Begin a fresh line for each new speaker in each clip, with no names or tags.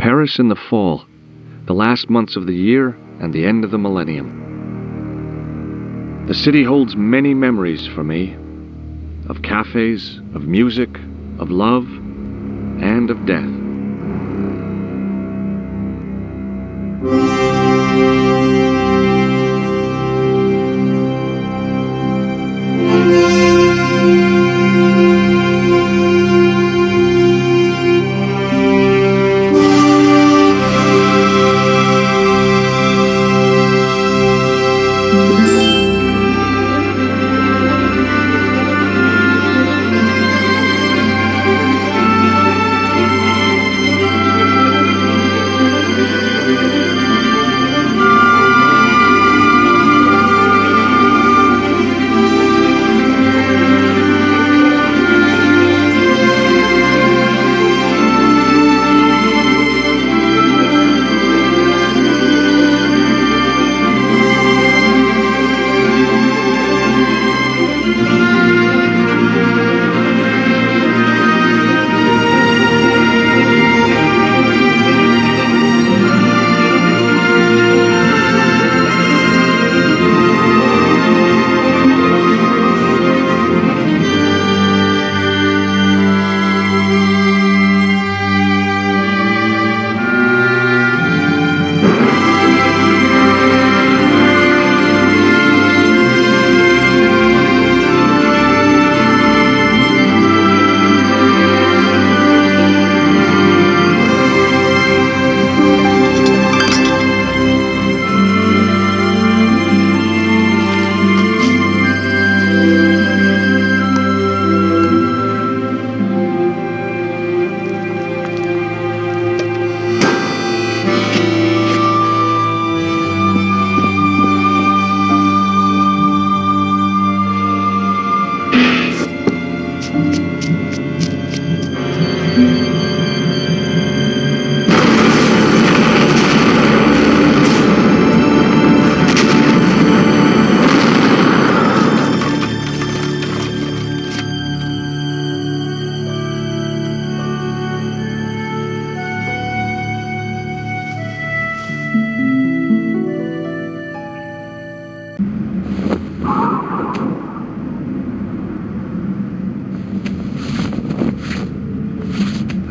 Paris in the fall, the last months of the year and the end of the millennium. The city holds many memories for me, of cafes, of music, of love, and of death.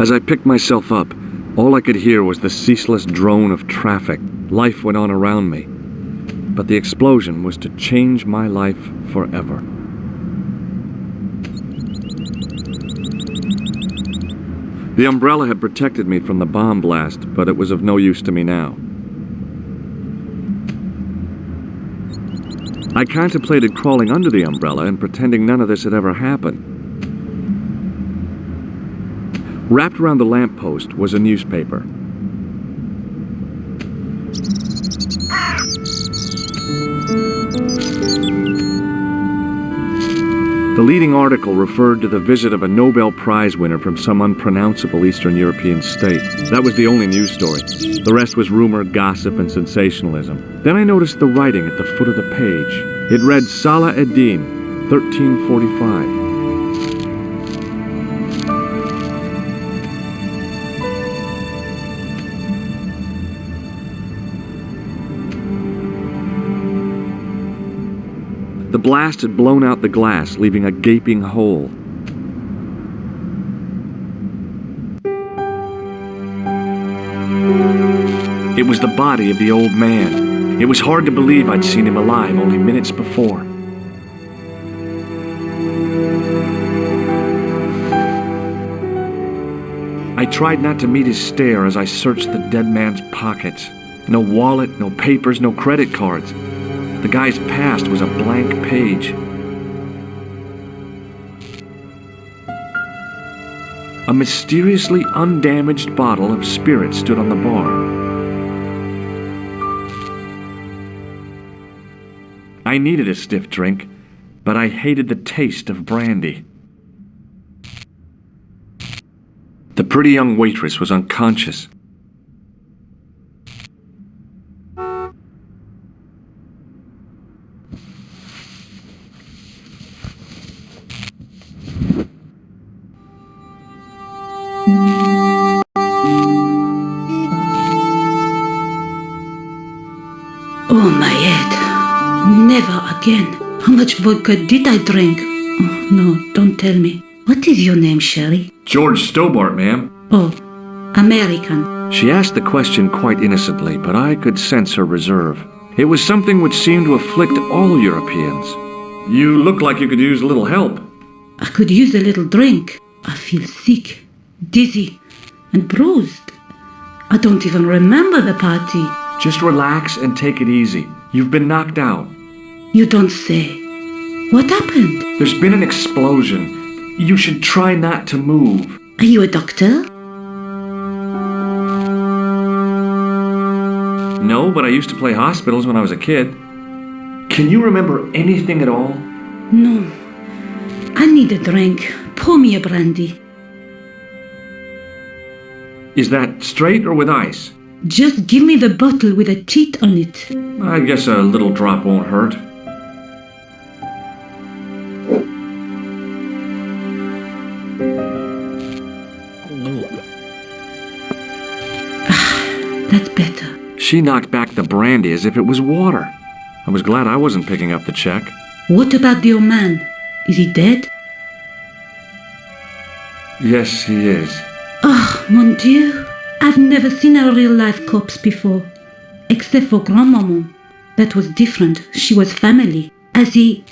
As I picked myself up, all I could hear was the ceaseless drone of traffic. Life went on around me, but the explosion was to change my life forever. The umbrella had protected me from the bomb blast, but it was of no use to me now. I contemplated crawling under the umbrella and pretending none of this had ever happened. Wrapped around the lamppost was a newspaper. The leading article referred to the visit of a Nobel Prize winner from some unpronounceable Eastern European state. That was the only news story. The rest was rumor, gossip, and sensationalism. Then I noticed the writing at the foot of the page. It read Salah ad-Din, 1345. The blast had blown out the glass, leaving a gaping hole. It was the body of the old man. It was hard to believe I'd seen him alive only minutes before. I tried not to meet his stare as I searched the dead man's pockets. No wallet, no papers, no credit cards. The guy's past was a blank page. A mysteriously undamaged bottle of spirit stood on the bar. I needed a stiff drink, but I hated the taste of brandy. The pretty young waitress was unconscious.
Oh, my head. Never again. How much vodka did I drink? Oh, no, don't tell me. What is your name, Sherry?
George Stobbart, ma'am.
Oh, American.
She asked the question quite innocently, but I could sense her reserve. It was something which seemed to afflict all Europeans. You look like you could use a little help.
I could use a little drink. I feel sick, dizzy, and bruised. I don't even remember the party.
Just relax and take it easy. You've been knocked out.
You don't say. What happened?
There's been an explosion. You should try not to move.
Are you a doctor?
No, but I used to play hospitals when I was a kid. Can you remember anything at all?
No. I need a drink. Pour me a brandy.
Is that straight or with ice?
Just give me the bottle with a teat on it.
I guess a little drop won't hurt.
That's better.
She knocked back the brandy as if it was water. I was glad I wasn't picking up the check.
What about the old man? Is he dead?
Yes, he is.
Oh, mon Dieu. I've never seen a real-life corpse before. Except for Grandmaman. That was different. She was family. Has he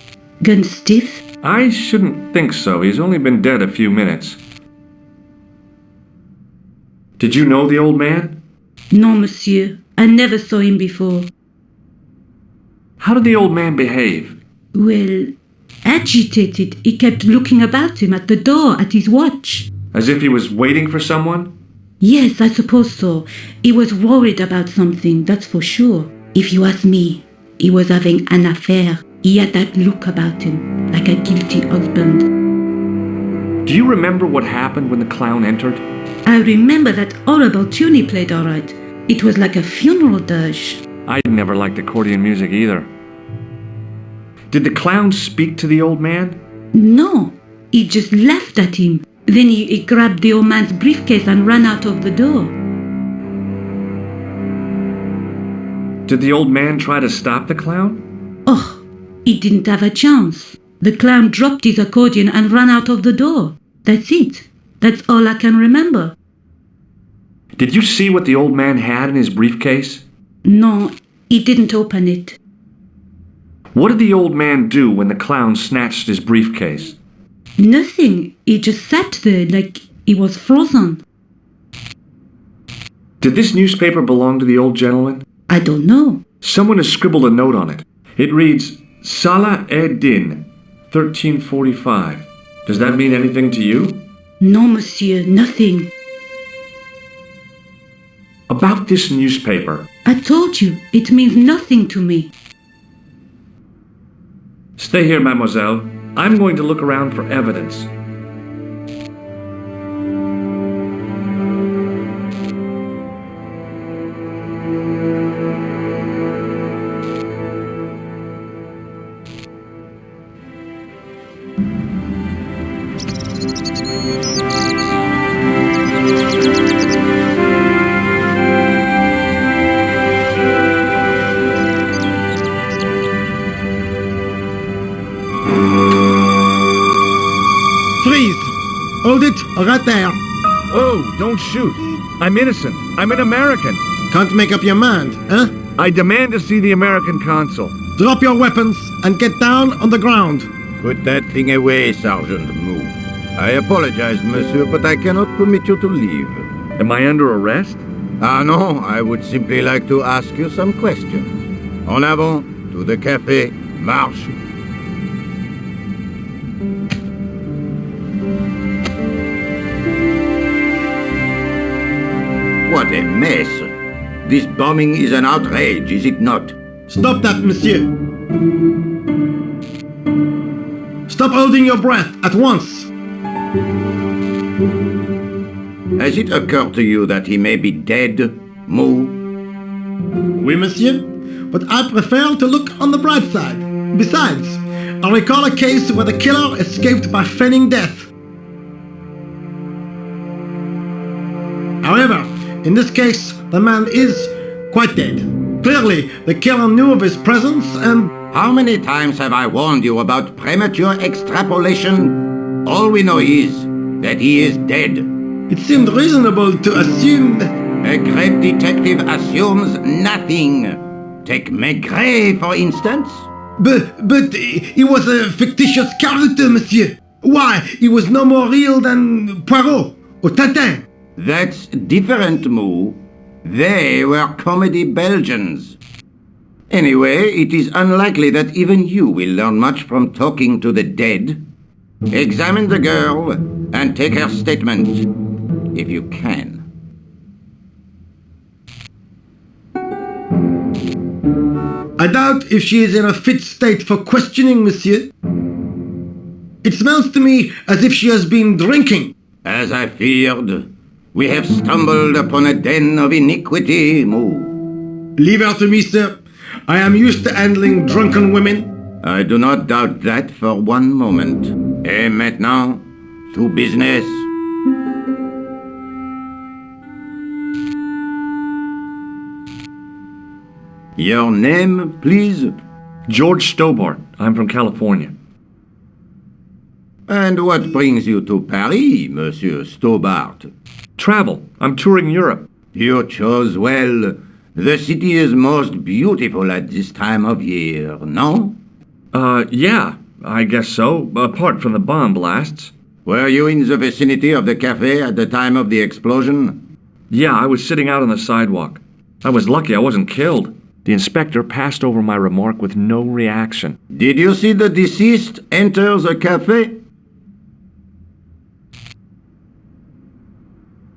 gone stiff?
I shouldn't think so. He's only been dead a few minutes. Did you know the old man?
No, monsieur. I never saw him before.
How did the old man behave?
Well, agitated. He kept looking about him at the door, at his watch.
As if he was waiting for someone?
Yes, I suppose so. He was worried about something, that's for sure. If you ask me, he was having an affair. He had that look about him, like a guilty husband.
Do you remember what happened when the clown entered?
I remember that horrible tune he played all right. It was like a funeral dirge.
I'd never liked accordion music either. Did the clown speak to the old man?
No, he just laughed at him. Then he grabbed the old man's briefcase and ran out of the door.
Did the old man try to stop the clown?
Oh, he didn't have a chance. The clown dropped his accordion and ran out of the door. That's it. That's all I can remember.
Did you see what the old man had in his briefcase?
No, he didn't open it.
What did the old man do when the clown snatched his briefcase?
Nothing. He just sat there like he was frozen.
Did this newspaper belong to the old gentleman?
I don't know.
Someone has scribbled a note on it. It reads, Salah Ed-Din, 1345. Does that mean anything to you?
No, monsieur, nothing.
About this newspaper.
I told you, it means nothing to me.
Stay here, mademoiselle. I'm going to look around for evidence.
Hold it, right there.
Oh, don't shoot. I'm innocent. I'm an American.
Can't make up your mind, huh?
I demand to see the American consul.
Drop your weapons and get down on the ground.
Put that thing away, Sergeant. Move. I apologize, monsieur, but I cannot permit you to leave.
Am I under arrest?
Ah, no, I would simply like to ask you some questions. En avant, to the café, marche. What a mess! This bombing is an outrage, is it not?
Stop that, monsieur. Stop holding your breath at once.
Has it occurred to you that he may be dead, Mou?
Oui, monsieur, but I prefer to look on the bright side. Besides, I recall a case where the killer escaped by feigning death. However, in this case, the man is quite dead. Clearly, the killer knew of his presence and...
How many times have I warned you about premature extrapolation? All we know is that he is dead.
It seemed reasonable to assume that...
A great detective assumes nothing. Take Maigret, for instance.
But he was a fictitious character, monsieur. Why, he was no more real than Poirot or Tintin.
That's different, Mou. They were comedy Belgians. Anyway, it is unlikely that even you will learn much from talking to the dead. Examine the girl and take her statement, if you can.
I doubt if she is in a fit state for questioning, monsieur. It smells to me as if she has been drinking.
As I feared, we have stumbled upon a den of iniquity, Mou.
Leave her to me, sir. I am used to handling drunken women.
I do not doubt that for one moment. Et maintenant, to business. Your name, please?
George Stobbart. I'm from California.
And what brings you to Paris, Monsieur Stobbart?
Travel. I'm touring Europe.
You chose well. The city is most beautiful at this time of year, no?
Yeah, I guess so, apart from the bomb blasts.
Were you in the vicinity of the cafe at the time of the explosion?
Yeah, I was sitting out on the sidewalk. I was lucky I wasn't killed. The inspector passed over my remark with no reaction.
Did you see the deceased enter the cafe?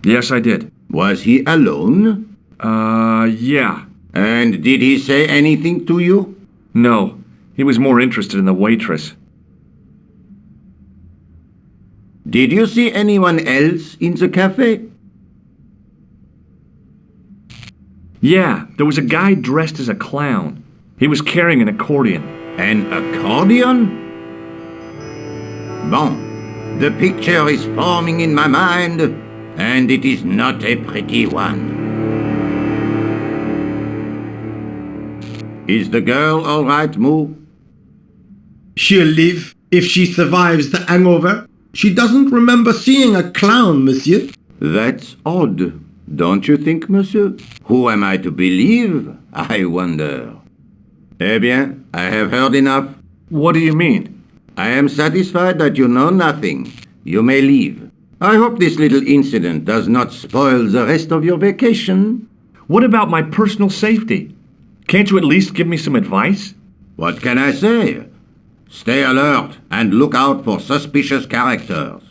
Yes, I did.
Was he alone?
Yeah.
And did he say anything to you?
No, he was more interested in the waitress.
Did you see anyone else in the cafe?
Yeah, there was a guy dressed as a clown. He was carrying an accordion.
An accordion? Bon, the picture is forming in my mind, and it is not a pretty one. Is the girl all right, Mou?
She'll live if she survives the hangover. She doesn't remember seeing a clown, monsieur.
That's odd, don't you think, monsieur? Who am I to believe, I wonder? Eh bien, I have heard enough.
What do you mean?
I am satisfied that you know nothing. You may leave. I hope this little incident does not spoil the rest of your vacation.
What about my personal safety? Can't you at least give me some advice?
What can I say? Stay alert and look out for suspicious characters.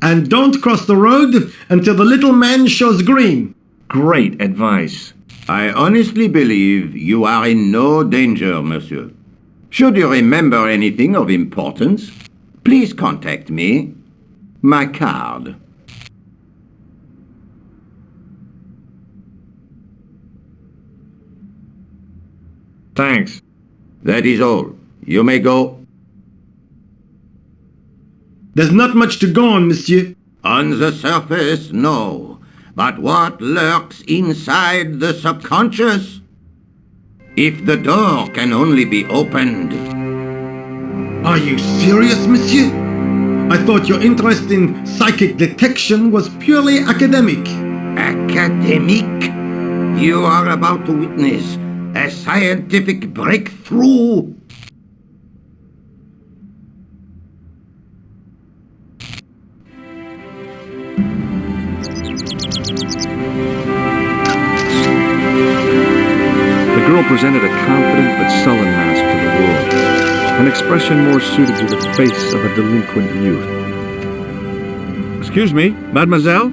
And don't cross the road until the little man shows green.
Great advice.
I honestly believe you are in no danger, monsieur. Should you remember anything of importance, please contact me. My card.
Thanks.
That is all. You may go.
There's not much to go on, monsieur.
On the surface, no. But what lurks inside the subconscious? If the door can only be opened.
Are you serious, monsieur? I thought your interest in psychic detection was purely academic.
Academic? You are about to witness a scientific breakthrough.
The girl presented a confident but sullen mask to the world, an expression more suited to the face of a delinquent youth. Excuse me, mademoiselle?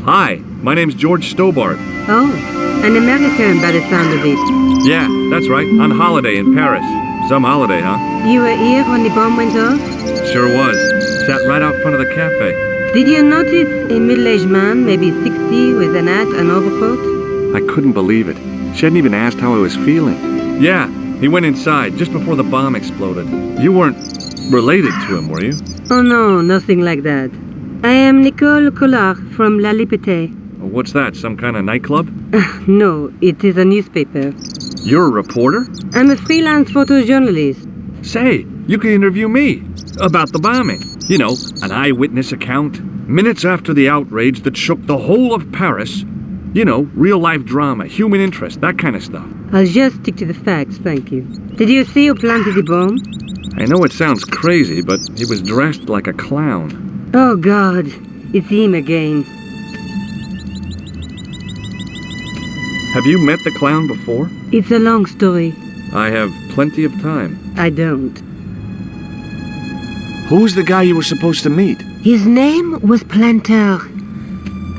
Hi, my name's George Stobbart.
Oh, an American by the sound of it.
Yeah, that's right, on holiday in Paris. Some holiday, huh?
You were here when the bomb went off?
Sure was. Sat right out front of the cafe.
Did you notice a middle-aged man, maybe 60, with an hat and overcoat?
I couldn't believe it. She hadn't even asked how I was feeling. Yeah, he went inside just before the bomb exploded. You weren't related to him, were you?
Oh no, nothing like that. I am Nicole Collard from La Liberté.
What's that, some kind of nightclub?
No, it is a newspaper.
You're a reporter?
I'm a freelance photojournalist.
Say, you can interview me about the bombing. You know, an eyewitness account. Minutes after the outrage that shook the whole of Paris. You know, real-life drama, human interest, that kind of stuff.
I'll just stick to the facts, thank you. Did you see who planted the bomb?
I know it sounds crazy, but he was dressed like a clown.
Oh God, it's him again.
Have you met the clown before?
It's a long story.
I have plenty of time.
I don't.
Who's the guy you were supposed to meet?
His name was Planter.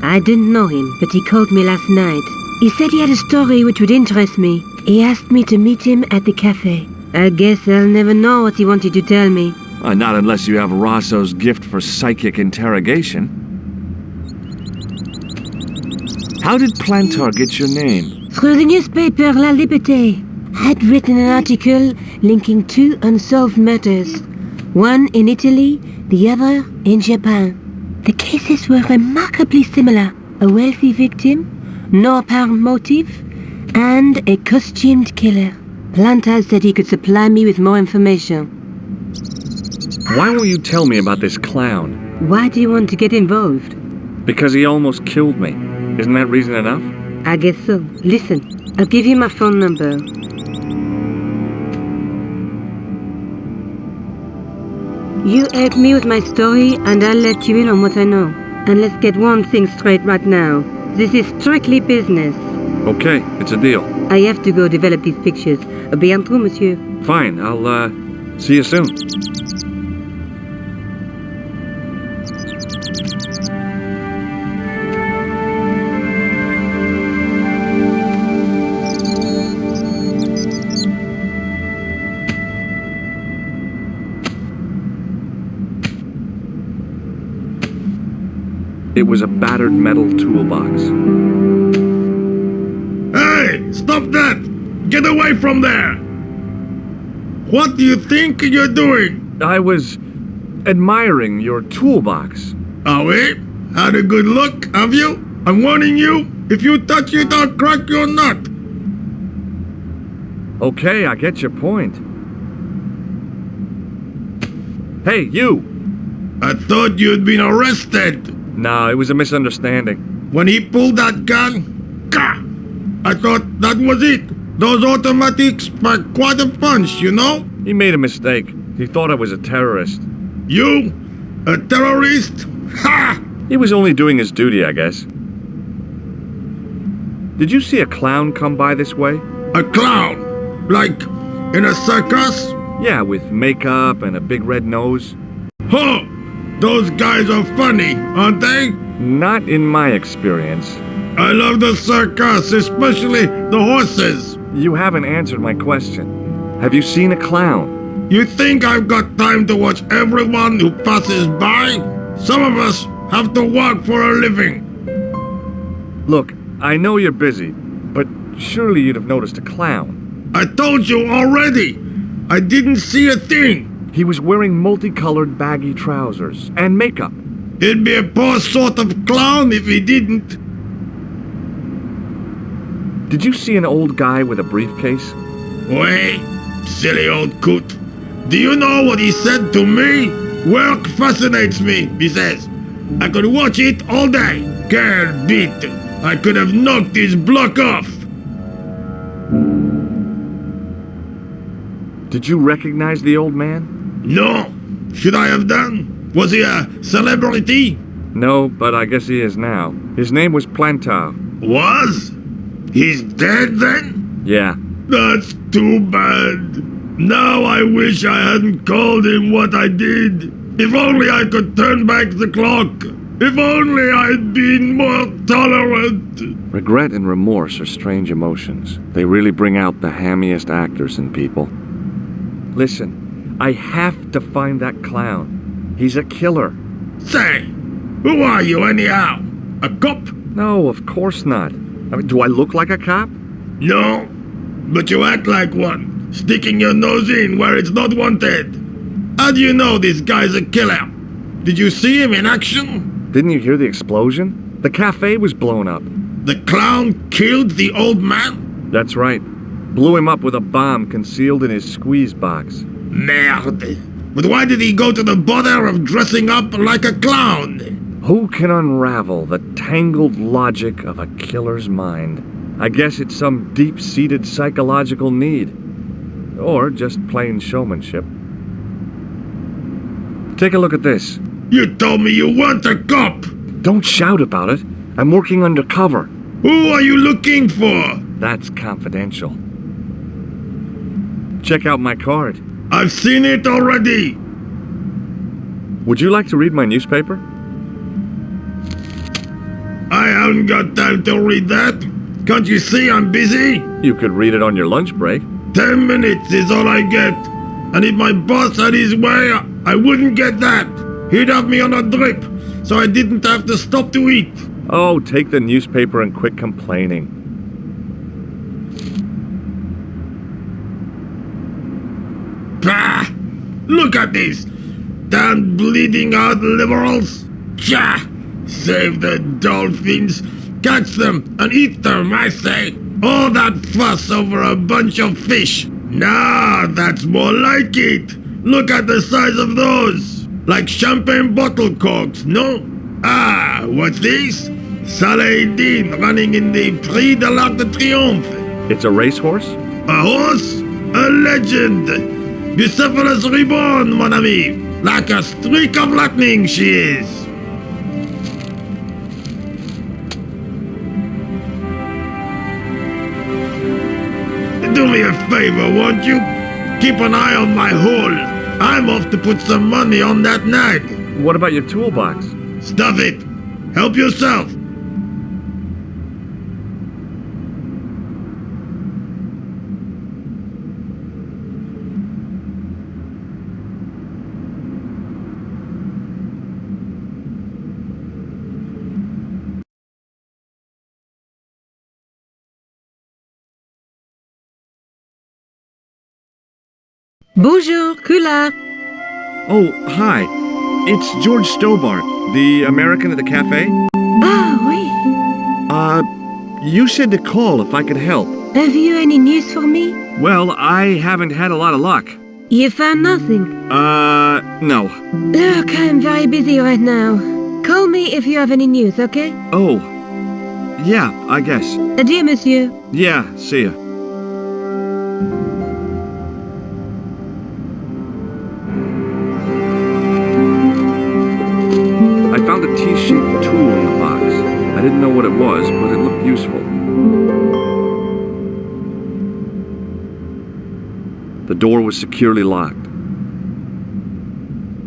I didn't know him, but he called me last night. He said he had a story which would interest me. He asked me to meet him at the cafe. I guess I'll never know what he wanted to tell me.
Not unless you have Rosso's gift for psychic interrogation. How did Plantar get your name?
Through the newspaper La Liberté. I'd written an article linking two unsolved murders. One in Italy, the other in Japan. The cases were remarkably similar. A wealthy victim, no apparent motive, and a costumed killer. Plantar said he could supply me with more information.
Why won't you tell me about this clown?
Why do you want to get involved?
Because he almost killed me. Isn't that reason enough?
I guess so. Listen, I'll give you my phone number. You help me with my story and I'll let you in on what I know. And let's get one thing straight right now. This is strictly business.
Okay, it's a deal.
I have to go develop these pictures. À bientôt, monsieur.
Fine, I'll, see you soon. It was a battered metal toolbox.
Hey, stop that! Get away from there! What do you think you're doing?
I was admiring your toolbox.
Oh, wait? Had a good look, have you? I'm warning you, if you touch it, I'll crack your nut.
Okay, I get your point. Hey, you!
I thought you'd been arrested.
No, it was a misunderstanding.
When he pulled that gun, gah! I thought that was it. Those automatics pack quite a punch, you know?
He made a mistake. He thought I was a terrorist.
You? A terrorist? Ha!
He was only doing his duty, I guess. Did you see a clown come by this way?
A clown? Like in a circus?
Yeah, with makeup and a big red nose.
Huh! Those guys are funny, aren't they?
Not in my experience.
I love the circus, especially the horses.
You haven't answered my question. Have you seen a clown?
You think I've got time to watch everyone who passes by? Some of us have to work for a living.
Look, I know you're busy, but surely you'd have noticed a clown.
I told you already. I didn't see a thing.
He was wearing multicolored baggy trousers and makeup.
He'd be a poor sort of clown if he didn't.
Did you see an old guy with a briefcase?
Wait, silly old coot. Do you know what he said to me? Work fascinates me, he says. I could watch it all day. Quel beat. I could have knocked his block off.
Did you recognize the old man?
No. Should I have done? Was he a celebrity?
No, but I guess he is now. His name was Plantar.
Was? He's dead then?
Yeah.
That's too bad. Now I wish I hadn't called him what I did. If only I could turn back the clock. If only I'd been more tolerant.
Regret and remorse are strange emotions. They really bring out the hammiest actors in people. Listen, I have to find that clown. He's a killer.
Say, who are you anyhow? A cop?
No, of course not. I mean, do I look like a cop?
No, but you act like one, sticking your nose in where it's not wanted. How do you know this guy's a killer? Did you see him in action?
Didn't you hear the explosion? The cafe was blown up.
The clown killed the old man?
That's right. Blew him up with a bomb concealed in his squeeze box.
Merde. But why did he go to the bother of dressing up like a clown?
Who can unravel the tangled logic of a killer's mind? I guess it's some deep-seated psychological need. Or just plain showmanship. Take a look at this.
You told me you weren't a cop!
Don't shout about it. I'm working undercover.
Who are you looking for?
That's confidential. Check out my card.
I've seen it already!
Would you like to read my newspaper?
I haven't got time to read that. Can't you see I'm busy?
You could read it on your lunch break.
10 minutes is all I get. And if my boss had his way, I wouldn't get that. He'd have me on a drip, so I didn't have to stop to eat.
Oh, take the newspaper and quit complaining.
Pah! Look at this! Damn bleeding out liberals! Tcha! Save the dolphins, catch them and eat them, I say! All that fuss over a bunch of fish! Nah, that's more like it! Look at the size of those! Like champagne bottle corks, no? Ah, what's this? Saladin running in the Prix de l'Arc de Triomphe.
It's a racehorse?
A horse? A legend! Bucephalus reborn, mon ami! Like a streak of lightning she is! Do me a favor, won't you? Keep an eye on my hole. I'm off to put some money on that nag.
What about your toolbox?
Stuff it. Help yourself.
Bonjour, Kula.
Oh, hi. It's George Stobbart, the American at the cafe.
Ah, oui.
You said to call if I could help.
Have you any news for me?
Well, I haven't had a lot of luck.
You found nothing?
No.
Look, I'm very busy right now. Call me if you have any news, okay?
Oh. Yeah, I guess.
Adieu, monsieur.
Yeah, see ya. I found a T-shaped tool in the box. I didn't know what it was, but it looked useful. The door was securely locked.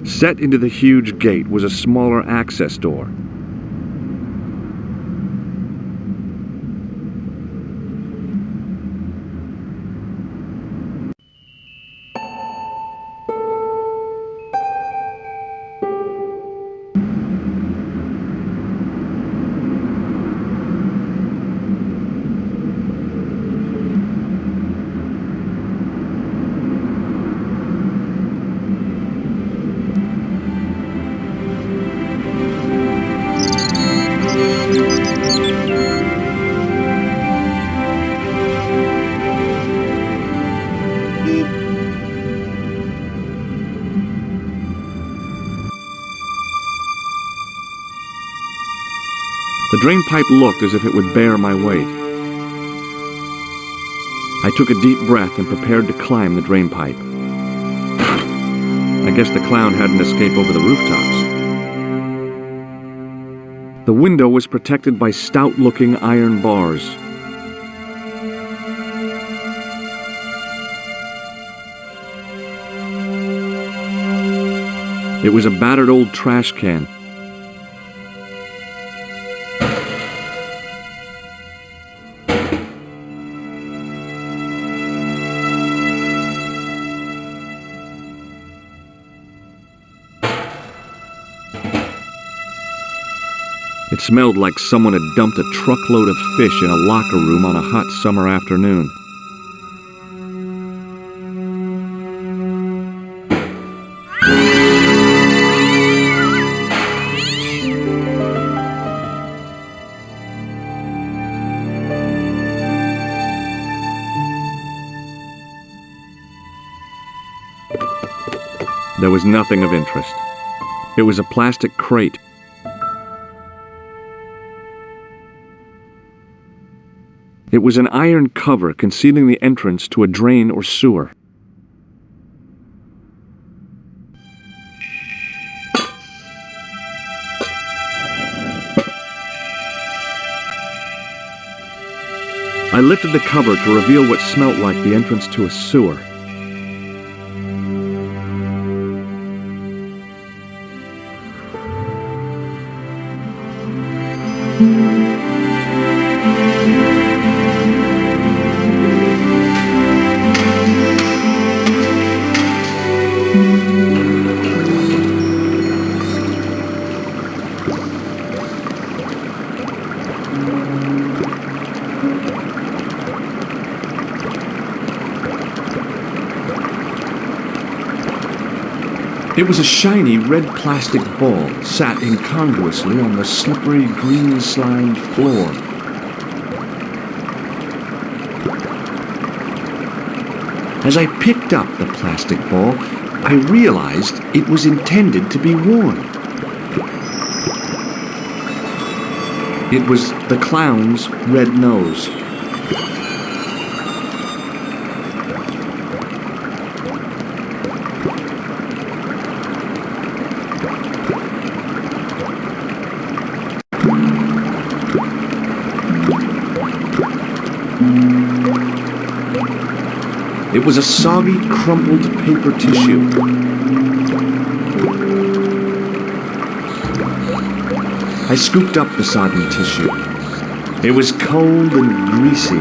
Set into the huge gate was a smaller access door. The drain pipe looked as if it would bear my weight. I took a deep breath and prepared to climb the drain pipe. I guess the clown hadn't escaped over the rooftops. The window was protected by stout-looking iron bars. It was a battered old trash can. It smelled like someone had dumped a truckload of fish in a locker room on a hot summer afternoon. There was nothing of interest. It was a plastic crate. It was an iron cover concealing the entrance to a drain or sewer. I lifted the cover to reveal what smelt like the entrance to a sewer. It was a shiny red plastic ball sat incongruously on the slippery green slimed floor. As I picked up the plastic ball, I realized it was intended to be worn. It was the clown's red nose. It was a soggy, crumpled paper tissue. I scooped up the sodden tissue. It was cold and greasy,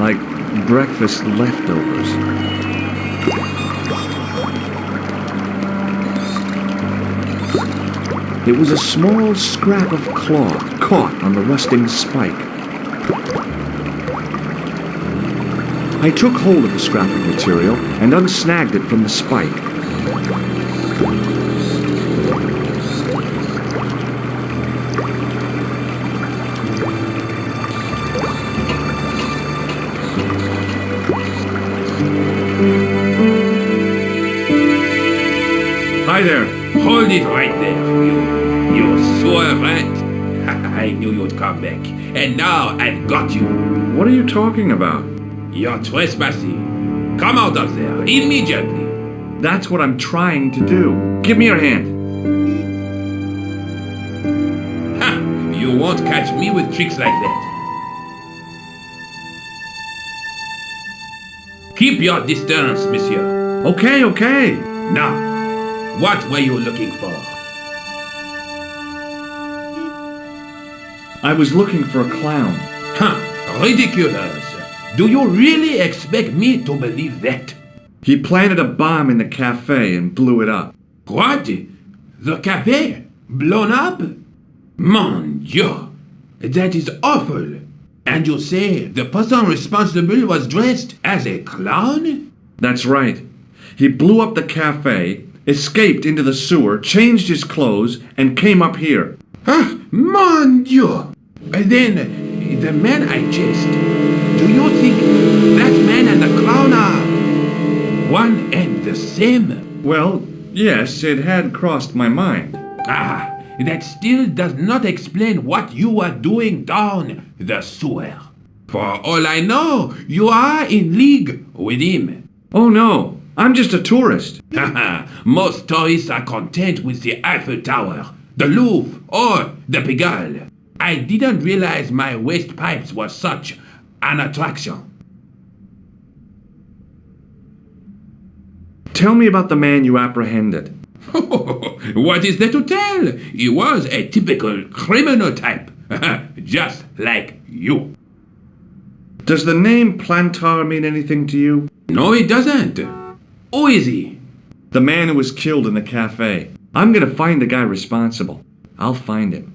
like breakfast leftovers. It was a small scrap of cloth caught on the rusting spike. I took hold of the scrap of material and unsnagged it from the spike.
Hi there. Hold it right there, you sewer rat. I knew you'd come back, and now I've got you.
What are you talking about?
You're trespassing. Come out of there, immediately.
That's what I'm trying to do. Give me your hand.
Ha! You won't catch me with tricks like that. Keep your distance, monsieur.
Okay, okay.
Now, what were you looking for?
I was looking for a clown.
Huh, ridiculous. Do you really expect me to believe that?
He planted a bomb in the cafe and blew it up.
What? The cafe? Blown up? Mon Dieu! That is awful. And you say the person responsible was dressed as a clown?
That's right. He blew up the cafe, escaped into the sewer, changed his clothes, and came up here.
Ah, mon Dieu! Then, the man I chased, do you think that man and the clown are one and the same?
Well, yes, it had crossed my mind.
Ah, that still does not explain what you are doing down the sewer. For all I know, you are in league with him.
Oh no, I'm just a tourist.
Haha, most tourists are content with the Eiffel Tower, the Louvre, or the Pigalle. I didn't realize my waste pipes were such an attraction.
Tell me about the man you apprehended.
What is there to tell? He was a typical criminal type, just like you.
Does the name Plantar mean anything to you?
No, it doesn't. Who is he?
The man who was killed in the cafe. I'm gonna find the guy responsible. I'll find him.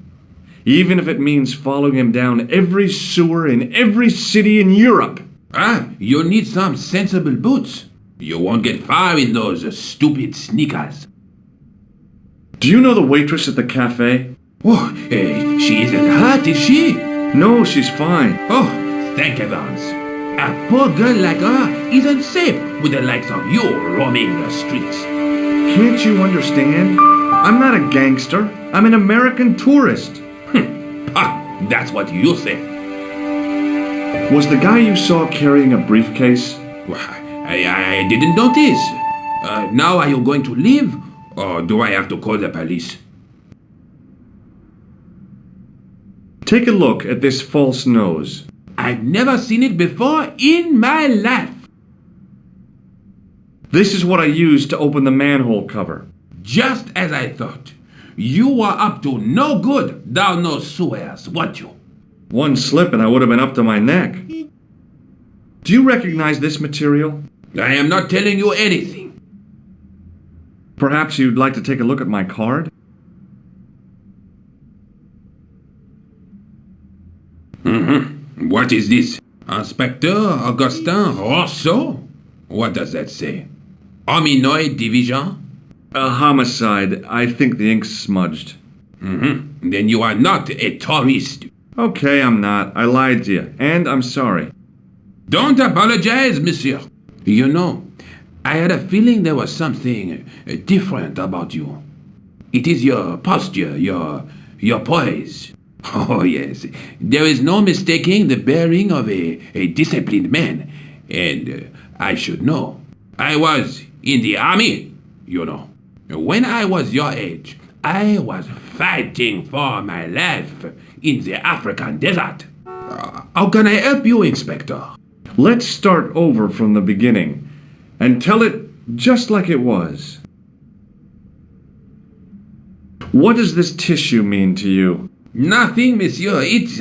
Even if it means following him down every sewer in every city in Europe.
Ah, you need some sensible boots. You won't get far in those stupid sneakers.
Do you know the waitress at the cafe?
Oh, she isn't hurt, is she?
No, she's fine.
Oh, thank heavens. A poor girl like her isn't safe with the likes of you roaming the streets.
Can't you understand? I'm not a gangster. I'm an American tourist.
Ah, that's what you say.
Was the guy you saw carrying a briefcase?
I didn't notice. Now are you going to leave? Or do I have to call the police?
Take a look at this false nose.
I've never seen it before in my life.
This is what I used to open the manhole cover.
Just as I thought. You were up to no good down those sewers, weren't you?
One slip and I would have been up to my neck. Do you recognize this material?
I am not telling you anything.
Perhaps you'd like to take a look at my card?
What is this? Inspector Augustin Rousseau? What does that say? Hominoid Division?
A homicide. I think the ink's smudged.
Then you are not a tourist.
Okay, I'm not. I lied to you. And I'm sorry.
Don't apologize, monsieur. You know, I had a feeling there was something different about you. It is your posture, your poise. Oh, yes. There is no mistaking the bearing of a disciplined man. And I should know. I was in the army, you know. When I was your age, I was fighting for my life in the African desert. How can I help you, Inspector?
Let's start over from the beginning and tell it just like it was. What does this tissue mean to you?
Nothing, monsieur. It's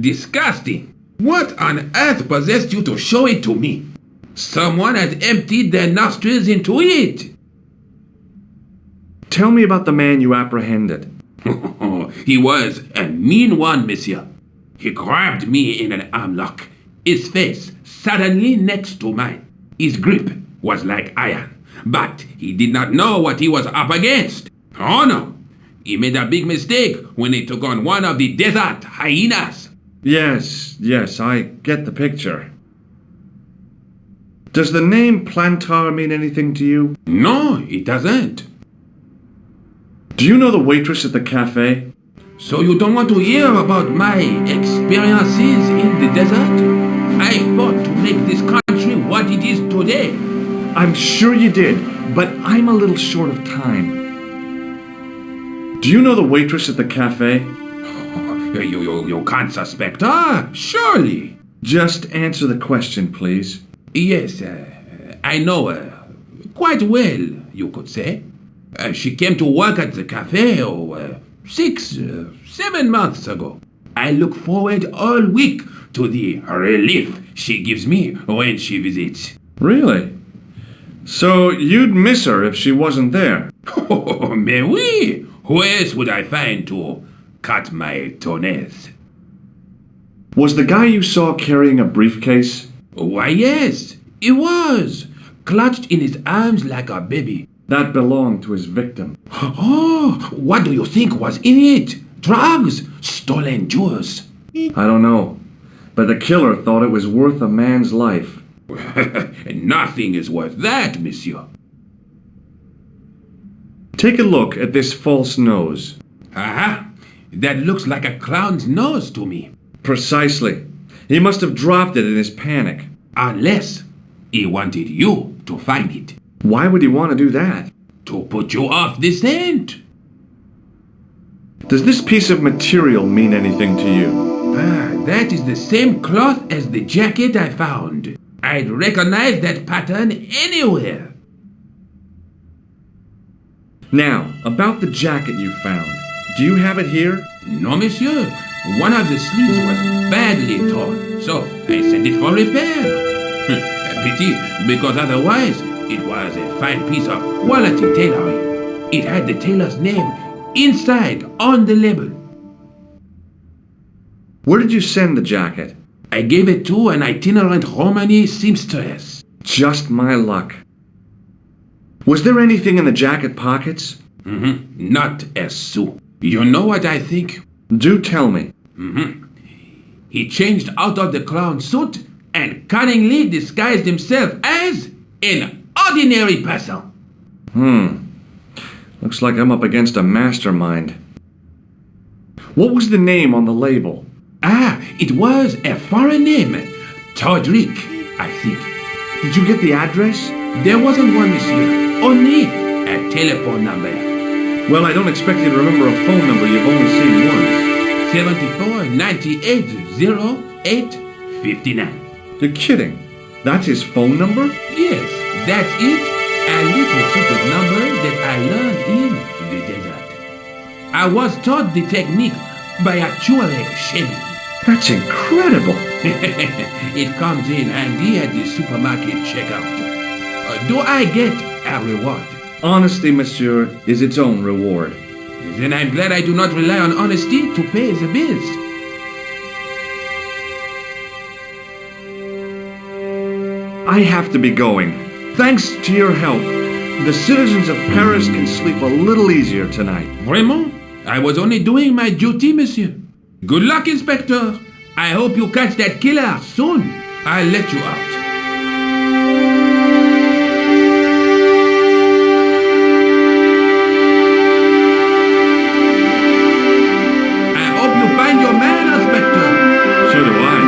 disgusting. What on earth possessed you to show it to me? Someone has emptied their nostrils into it.
Tell me about the man you apprehended.
He was a mean one, monsieur. He grabbed me in an armlock, his face suddenly next to mine. His grip was like iron, but he did not know what he was up against. Oh no, he made a big mistake when he took on one of the desert hyenas.
Yes, I get the picture. Does the name Plantar mean anything to you?
No, it doesn't.
Do you know the waitress at the cafe?
So you don't want to hear about my experiences in the desert? I fought to make this country what it is today.
I'm sure you did, but I'm a little short of time. Do you know the waitress at the cafe?
You can't suspect her, surely.
Just answer the question, please.
Yes, I know her. Quite well, you could say. She came to work at the cafe 7 months ago. I look forward all week to the relief she gives me when she visits.
Really? So you'd miss her if she wasn't there?
Oh, mais oui! Who else would I find to cut my toenails?
Was the guy you saw carrying a briefcase?
Why, yes, he was. Clutched in his arms like a baby.
That belonged to his victim.
Oh, what do you think was in it? Drugs? Stolen jewels?
I don't know. But the killer thought it was worth a man's life.
Nothing is worth that, monsieur.
Take a look at this false nose.
Aha! That looks like a clown's nose to me.
Precisely. He must have dropped it in his panic.
Unless he wanted you to find it.
Why would he want to do that?
To put you off the scent.
Does this piece of material mean anything to you?
That is the same cloth as the jacket I found. I'd recognize that pattern anywhere.
Now, about the jacket you found. Do you have it here?
No, monsieur. One of the sleeves was badly torn, so I sent it for repair. Pity, because otherwise it was a fine piece of quality tailoring. It had the tailor's name inside on the label.
Where did you send the jacket?
I gave it to an itinerant Romany seamstress.
Just my luck. Was there anything in the jacket pockets?
Not a sou. You know what I think?
Do tell me.
He changed out of the clown suit and cunningly disguised himself as an ordinary person.
Looks like I'm up against a mastermind. What was the name on the label?
It was a foreign name. Todrick, I think.
Did you get the address?
There wasn't one, monsieur. Only a telephone number.
Well, I don't expect you to remember a phone number you've only seen once.
74 98 08 59.
You're kidding. That's his phone number?
Yes, that's it. A little secret number that I learned in the desert. I was taught the technique by a Tuareg shaman.
That's incredible.
It comes in handy at the supermarket checkout. Do I get a reward?
Honesty, monsieur, is its own reward.
Then I'm glad I do not rely on honesty to pay the bills.
I have to be going. Thanks to your help, the citizens of Paris can sleep a little easier tonight.
Vraiment? I was only doing my duty, monsieur. Good luck, Inspector. I hope you catch that killer soon. I'll let you out. I hope you find your man, Inspector.
So do I.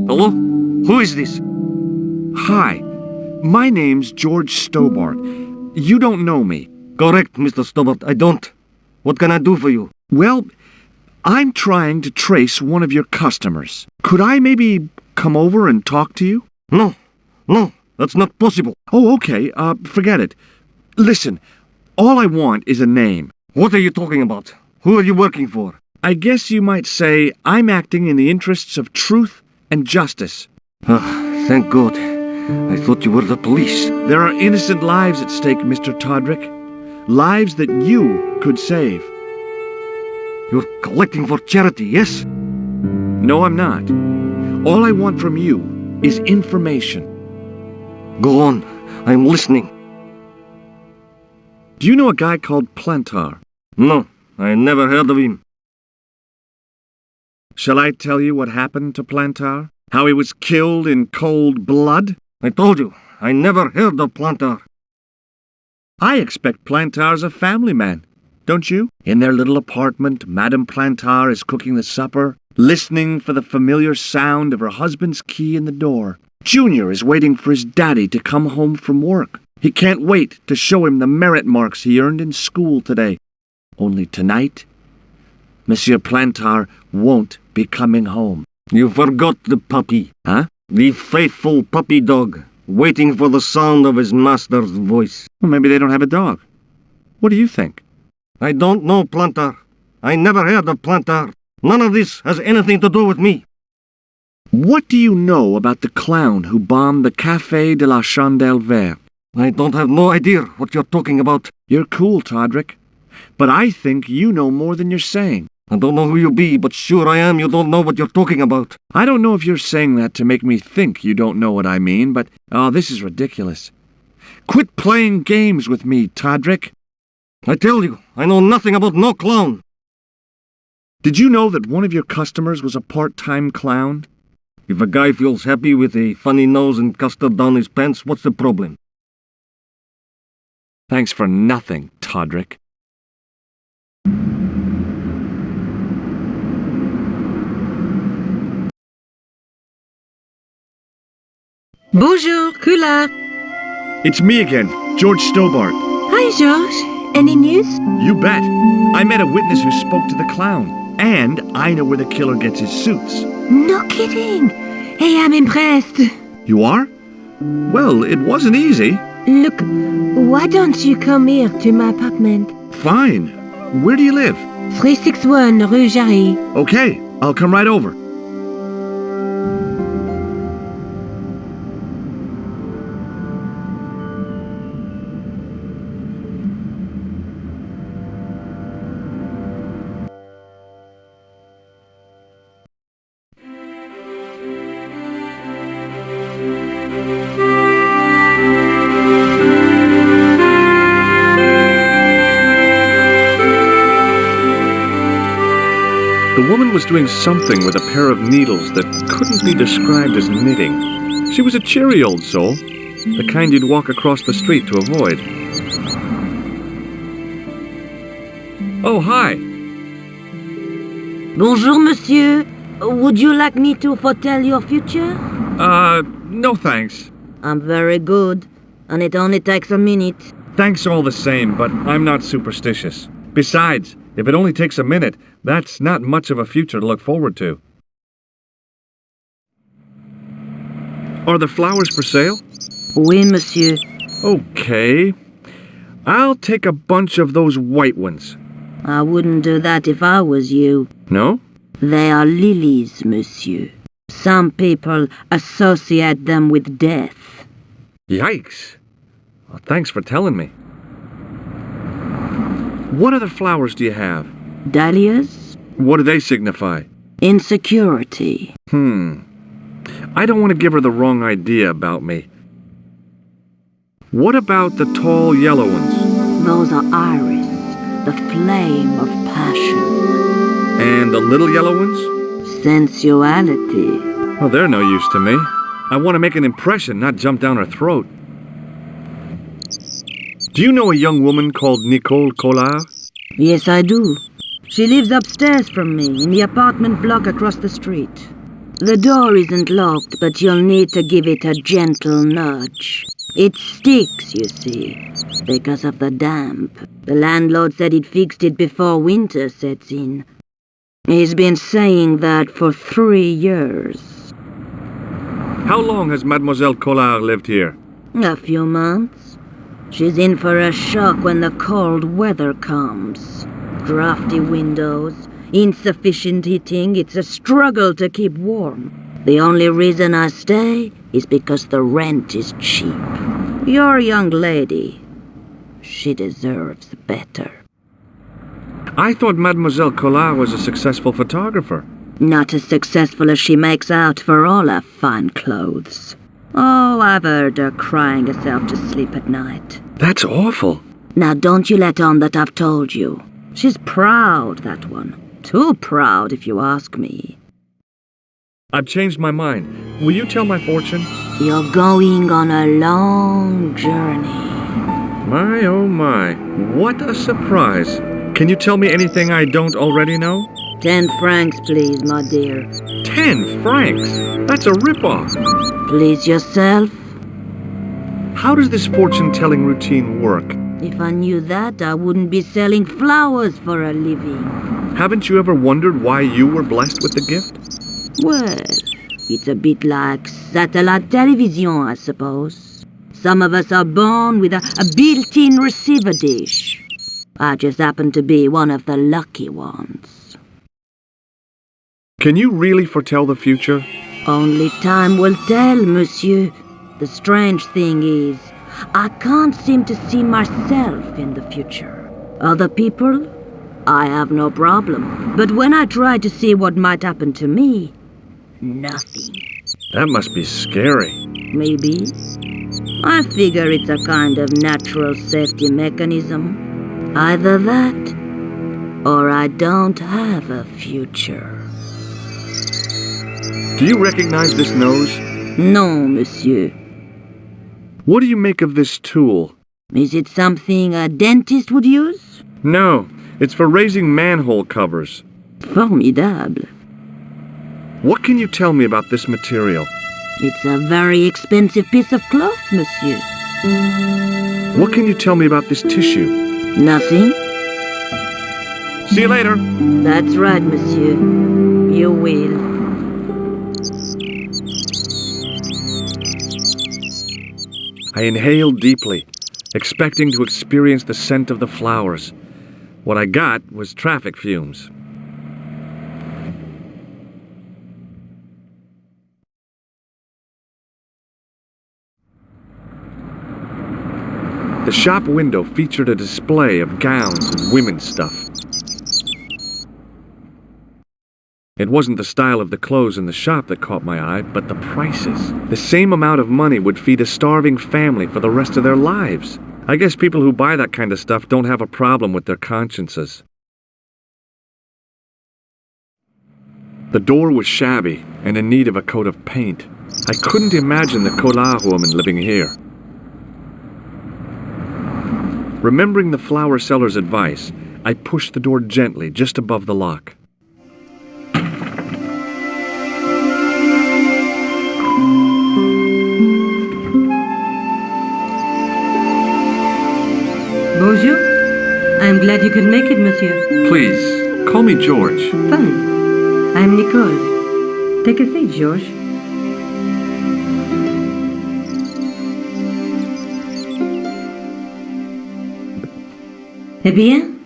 Hello? Who is this?
Hi, my name's George Stobbart. You don't know me.
Correct, Mr. Stobbart. I don't. What can I do for you?
Well, I'm trying to trace one of your customers. Could I maybe come over and talk to you?
No, that's not possible.
Oh, okay. Forget it. Listen, all I want is a name.
What are you talking about? Who are you working for?
I guess you might say I'm acting in the interests of truth and justice.
Thank God. I thought you were the police.
There are innocent lives at stake, Mr. Todrick. Lives that you could save.
You're collecting for charity, yes?
No, I'm not. All I want from you is information.
Go on. I'm listening.
Do you know a guy called Plantar?
No, I never heard of him.
Shall I tell you what happened to Plantar? How he was killed in cold blood?
I told you, I never heard of Plantar.
I expect Plantar's a family man, don't you? In their little apartment, Madame Plantar is cooking the supper, listening for the familiar sound of her husband's key in the door. Junior is waiting for his daddy to come home from work. He can't wait to show him the merit marks he earned in school today. Only tonight, Monsieur Plantar won't be coming home.
You forgot the puppy.
Huh?
The faithful puppy dog, waiting for the sound of his master's voice.
Well, maybe they don't have a dog. What do you think?
I don't know Plantar. I never heard of Plantar. None of this has anything to do with me.
What do you know about the clown who bombed the Café de la Chandelle Verte?
I don't have no idea what you're talking about.
You're cool, Todrick. But I think you know more than you're saying.
I don't know who you be, but sure I am you don't know what you're talking about.
I don't know if you're saying that to make me think you don't know what I mean, but, this is ridiculous. Quit playing games with me, Todrick.
I tell you, I know nothing about no clown.
Did you know that one of your customers was a part-time clown?
If a guy feels happy with a funny nose and custard down his pants, what's the problem?
Thanks for nothing, Todrick.
Bonjour, Kula.
It's me again, George Stobbart.
Hi, George. Any news?
You bet. I met a witness who spoke to the clown. And I know where the killer gets his suits.
No kidding. Hey, I'm impressed.
You are? Well, it wasn't easy.
Look, why don't you come here to my apartment?
Fine. Where do you live?
361 Rue Jarry.
Okay, I'll come right over. The woman was doing something with a pair of needles that couldn't be described as knitting. She was a cheery old soul, the kind you'd walk across the street to avoid. Oh, hi.
Bonjour, monsieur. Would you like me to foretell your future?
No thanks.
I'm very good, and it only takes a minute.
Thanks all the same, but I'm not superstitious. Besides, if it only takes a minute, that's not much of a future to look forward to. Are the flowers for sale?
Oui, monsieur.
Okay. I'll take a bunch of those white ones.
I wouldn't do that if I was you.
No?
They are lilies, monsieur. Some people associate them with death.
Yikes. Well, thanks for telling me. What other flowers do you have?
Dahlias?
What do they signify?
Insecurity.
I don't want to give her the wrong idea about me. What about the tall yellow ones?
Those are iris, the flame of passion.
And the little yellow ones?
Sensuality.
Well, they're no use to me. I want to make an impression, not jump down her throat. Do you know a young woman called Nicole Collard?
Yes, I do. She lives upstairs from me, in the apartment block across the street. The door isn't locked, but you'll need to give it a gentle nudge. It sticks, you see, because of the damp. The landlord said he'd fixed it before winter sets in. He's been saying that for 3 years.
How long has Mademoiselle Collard lived here?
A few months. She's in for a shock when the cold weather comes. Drafty windows, insufficient heating, it's a struggle to keep warm. The only reason I stay is because the rent is cheap. You're a young lady. She deserves better.
I thought Mademoiselle Collard was a successful photographer.
Not as successful as she makes out for all her fine clothes. Oh, I've heard her crying herself to sleep at night.
That's awful.
Now don't you let on that I've told you. She's proud, that one. Too proud, if you ask me.
I've changed my mind. Will you tell my fortune?
You're going on a long journey.
My, oh my. What a surprise. Can you tell me anything I don't already know?
10 francs, please, my dear.
10 francs? That's a ripoff.
Please yourself.
How does this fortune-telling routine work?
If I knew that, I wouldn't be selling flowers for a living.
Haven't you ever wondered why you were blessed with the gift?
Well, it's a bit like satellite television, I suppose. Some of us are born with a built-in receiver dish. I just happen to be one of the lucky ones.
Can you really foretell the future?
Only time will tell, monsieur. The strange thing is, I can't seem to see myself in the future. Other people, I have no problem. But when I try to see what might happen to me, nothing.
That must be scary.
Maybe. I figure it's a kind of natural safety mechanism. Either that, or I don't have a future.
Do you recognize this nose?
No, monsieur.
What do you make of this tool?
Is it something a dentist would use?
No, it's for raising manhole covers.
Formidable.
What can you tell me about this material?
It's a very expensive piece of cloth, monsieur.
What can you tell me about this tissue?
Nothing?
See you later.
That's right, monsieur. You will.
I inhaled deeply, expecting to experience the scent of the flowers. What I got was traffic fumes. The shop window featured a display of gowns and women's stuff. It wasn't the style of the clothes in the shop that caught my eye, but the prices. The same amount of money would feed a starving family for the rest of their lives. I guess people who buy that kind of stuff don't have a problem with their consciences. The door was shabby and in need of a coat of paint. I couldn't imagine the Collard woman living here. Remembering the flower seller's advice, I pushed the door gently just above the lock.
Bonjour. I'm glad you could make it, monsieur.
Please, call me George.
Fine. I'm Nicole. Take a seat, George. Eh bien?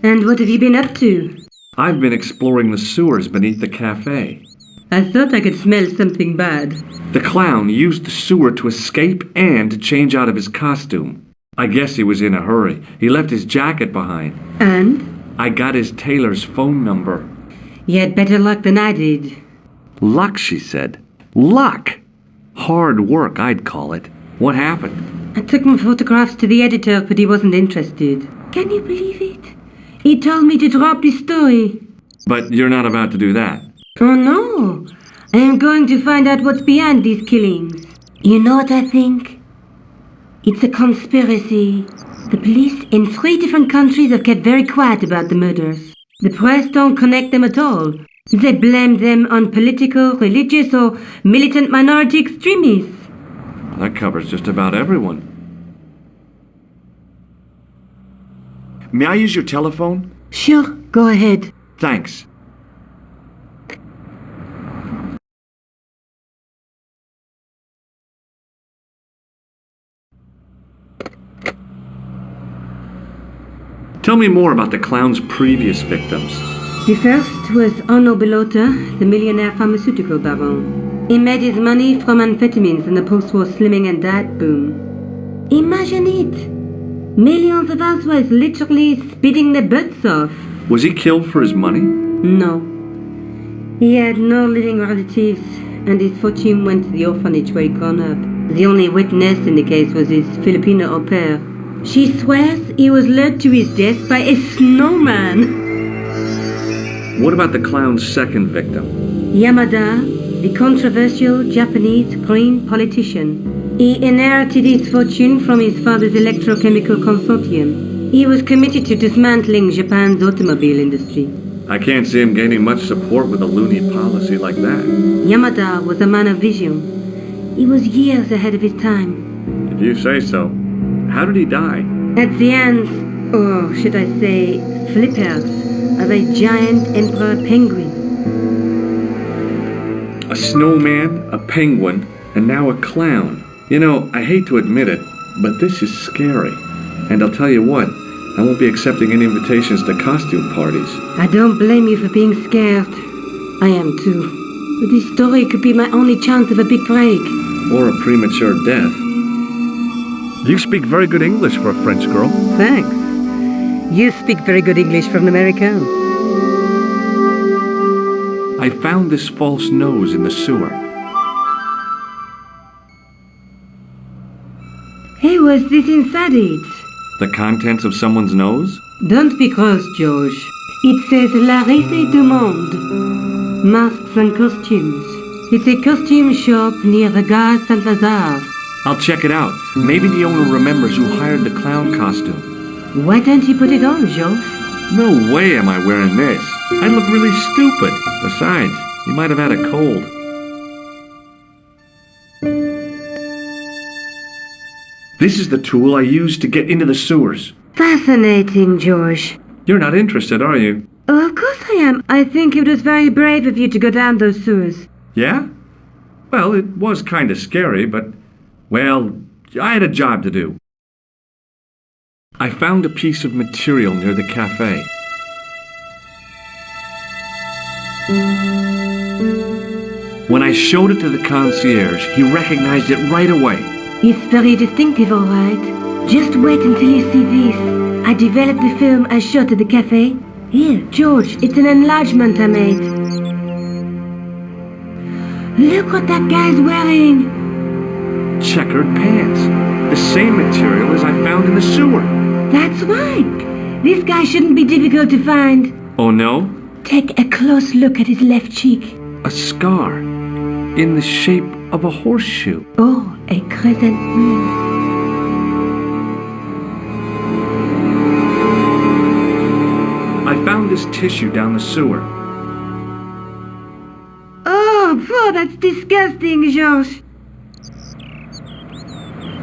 And what have you been up to?
I've been exploring the sewers beneath the cafe.
I thought I could smell something bad.
The clown used the sewer to escape and to change out of his costume. I guess he was in a hurry. He left his jacket behind.
And?
I got his tailor's phone number.
You had better luck than I did.
Luck, she said. Luck! Hard work, I'd call it. What happened?
I took my photographs to the editor, but he wasn't interested. Can you believe it? He told me to drop the story.
But you're not about to do that.
Oh no! I am going to find out what's behind these killings. You know what I think? It's a conspiracy. The police in 3 different countries have kept very quiet about the murders. The press don't connect them at all. They blame them on political, religious, or militant minority extremists.
That covers just about everyone. May I use your telephone?
Sure, go ahead.
Thanks. Tell me more about the clown's previous victims.
The first was Arno Bellotta, the millionaire pharmaceutical baron. He made his money from amphetamines in the post-war slimming and diet boom. Imagine it! Millions of housewives literally spitting their butts off.
Was he killed for his money?
No. He had no living relatives, and his fortune went to the orphanage where he'd grown up. The only witness in the case was his Filipino au pair. She swears he was lured to his death by a snowman.
What about the clown's second victim?
Yamada, the controversial Japanese green politician. He inherited his fortune from his father's electrochemical consortium. He was committed to dismantling Japan's automobile industry.
I can't see him gaining much support with a loony policy like that.
Yamada was a man of vision. He was years ahead of his time.
If you say so. How did he die?
At the hands, or should I say, flippers, of a giant emperor penguin.
A snowman, a penguin, and now a clown. You know, I hate to admit it, but this is scary. And I'll tell you what, I won't be accepting any invitations to costume parties.
I don't blame you for being scared. I am too. But this story could be my only chance of a big break.
Or a premature death. You speak very good English for a French girl.
Thanks. You speak very good English for an American.
I found this false nose in the sewer.
Hey, what's this inside it?
The contents of someone's nose?
Don't be cross, George. It says La Risée du Monde. Masks and costumes. It's a costume shop near the Gare Saint-Lazare.
I'll check it out. Maybe the owner remembers who hired the clown costume.
Why don't you put it on, George?
No way am I wearing this. I'd look really stupid. Besides, you might have had a cold. This is the tool I used to get into the sewers.
Fascinating, George.
You're not interested, are you?
Oh, of course I am. I think it was very brave of you to go down those sewers.
Yeah? Well, it was kind of scary, but, well, I had a job to do. I found a piece of material near the cafe. When I showed it to the concierge, he recognized it right away.
It's very distinctive, all right. Just wait until you see this. I developed the film I shot at the cafe. Here, George, it's an enlargement I made. Look what that guy's wearing.
Checkered pants. The same material as I found in the sewer.
That's right. This guy shouldn't be difficult to find.
Oh no?
Take a close look at his left cheek.
A scar. In the shape of a horseshoe.
Oh, a crescent moon.
I found this tissue down the sewer.
Oh, that's disgusting, George.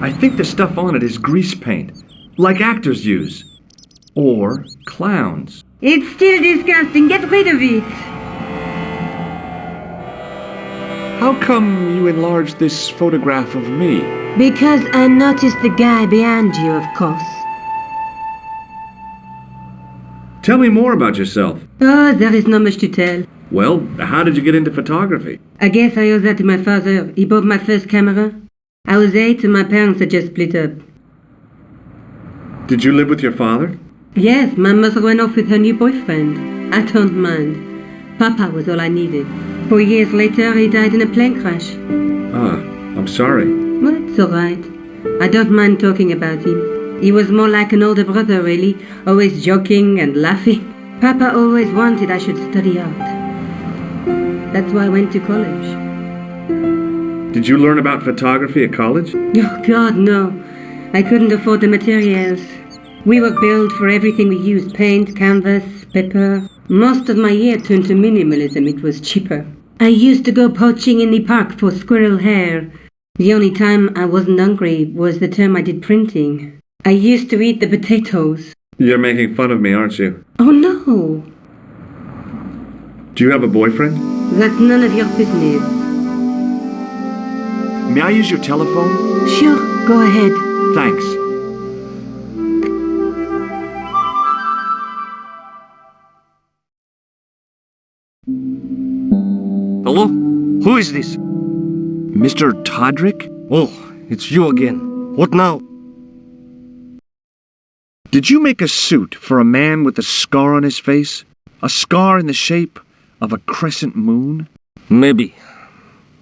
I think the stuff on it is grease paint, like actors use. Or clowns.
It's still disgusting. Get rid of it.
How come you enlarged this photograph of me?
Because I noticed the guy behind you, of course.
Tell me more about yourself.
Oh, there is not much to tell.
Well, how did you get into photography?
I guess I owe that to my father. He bought my first camera. I was 8 and my parents had just split up.
Did you live with your father?
Yes, my mother went off with her new boyfriend. I don't mind. Papa was all I needed. 4 years later, he died in a plane crash.
Ah, I'm sorry.
Well, it's all right. I don't mind talking about him. He was more like an older brother, really, always joking and laughing. Papa always wanted I should study art. That's why I went to college.
Did you learn about photography at college?
Oh, God, no. I couldn't afford the materials. We were billed for everything we used, paint, canvas, paper. Most of my year turned to minimalism. It was cheaper. I used to go poaching in the park for squirrel hair. The only time I wasn't hungry was the term I did printing. I used to eat the potatoes.
You're making fun of me, aren't you?
Oh, no.
Do you have a boyfriend?
That's none of your business.
May I use your telephone?
Sure, go ahead.
Thanks.
Hello? Who is this?
Mr. Todrick?
Oh, it's you again. What now?
Did you make a suit for a man with a scar on his face? A scar in the shape of a crescent moon?
Maybe.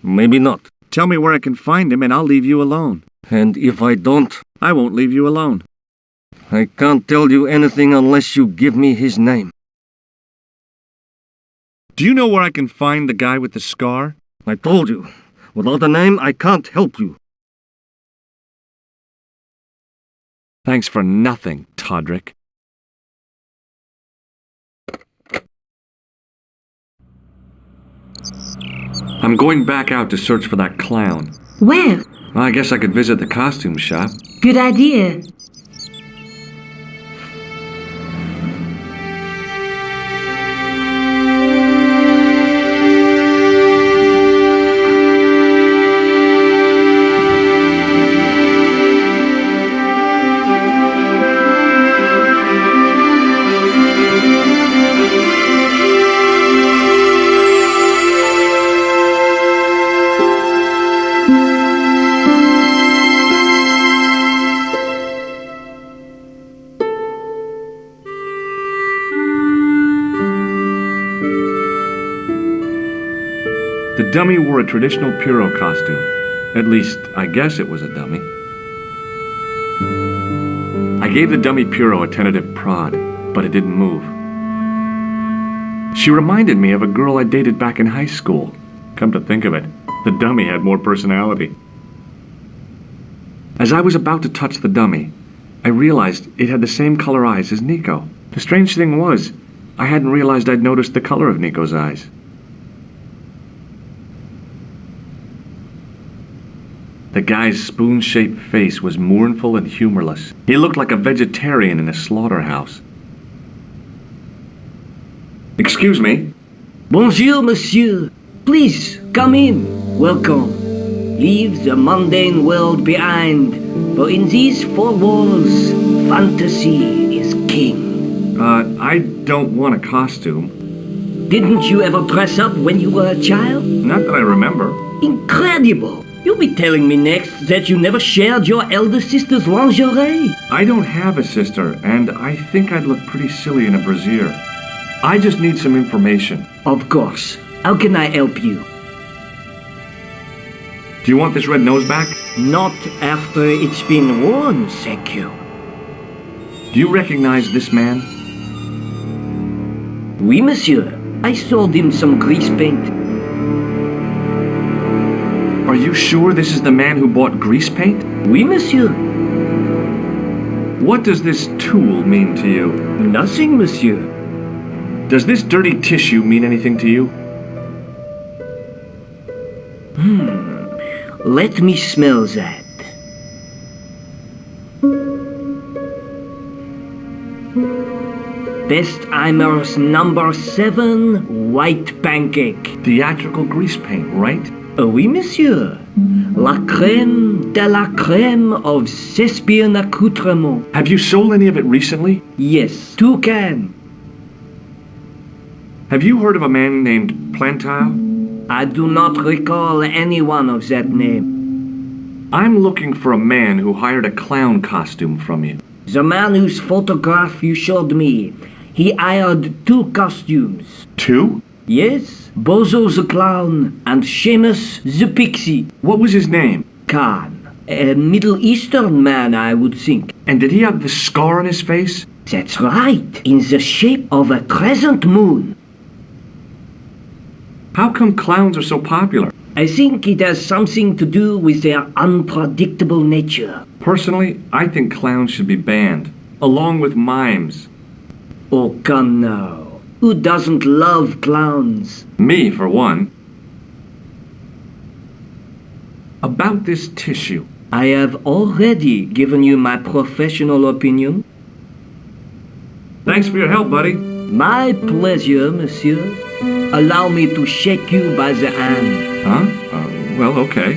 Maybe not.
Tell me where I can find him and I'll leave you alone.
And if I don't,
I won't leave you alone.
I can't tell you anything unless you give me his name.
Do you know where I can find the guy with the scar?
I told you. Without a name, I can't help you.
Thanks for nothing, Todrick. I'm going back out to search for that clown.
Where?
Well, I guess I could visit the costume shop.
Good idea.
The dummy wore a traditional Pierrot costume. At least, I guess it was a dummy. I gave the dummy Pierrot a tentative prod, but it didn't move. She reminded me of a girl I dated back in high school. Come to think of it, the dummy had more personality. As I was about to touch the dummy, I realized it had the same color eyes as Nico. The strange thing was, I hadn't realized I'd noticed the color of Nico's eyes. The guy's spoon-shaped face was mournful and humorless. He looked like a vegetarian in a slaughterhouse. Excuse me?
Bonjour, monsieur. Please, come in. Welcome. Leave the mundane world behind, for in these four walls, fantasy is king.
I don't want a costume.
Didn't you ever dress up when you were a child?
Not that I remember.
Incredible! You'll be telling me next that you never shared your elder sister's lingerie.
I don't have a sister, and I think I'd look pretty silly in a brassiere. I just need some information.
Of course. How can I help you?
Do you want this red nose back?
Not after it's been worn, thank you.
Do you recognize this man?
Oui, monsieur. I sold him some grease paint.
Are you sure this is the man who bought grease paint?
Oui, monsieur.
What does this tool mean to you?
Nothing, monsieur.
Does this dirty tissue mean anything to you?
Let me smell that. Bestheimer's number 7 white pancake.
Theatrical grease paint, right?
Oui, monsieur. La crème de la crème of Thespian accoutrement.
Have you sold any of it recently?
Yes, 2 cans.
Have you heard of a man named Plantile?
I do not recall anyone of that name.
I'm looking for a man who hired a clown costume from you.
The man whose photograph you showed me, he hired 2 costumes.
2?
Yes, Bozo the Clown and Seamus the Pixie.
What was his name?
Khan. A Middle Eastern man, I would think.
And did he have the scar on his face?
That's right, in the shape of a crescent moon.
How come clowns are so popular?
I think it has something to do with their unpredictable nature.
Personally, I think clowns should be banned, along with mimes.
Oh, come now. Who doesn't love clowns?
Me, for one. About this tissue.
I have already given you my professional opinion.
Thanks for your help, buddy.
My pleasure, monsieur. Allow me to shake you by the hand.
Huh? Well, okay.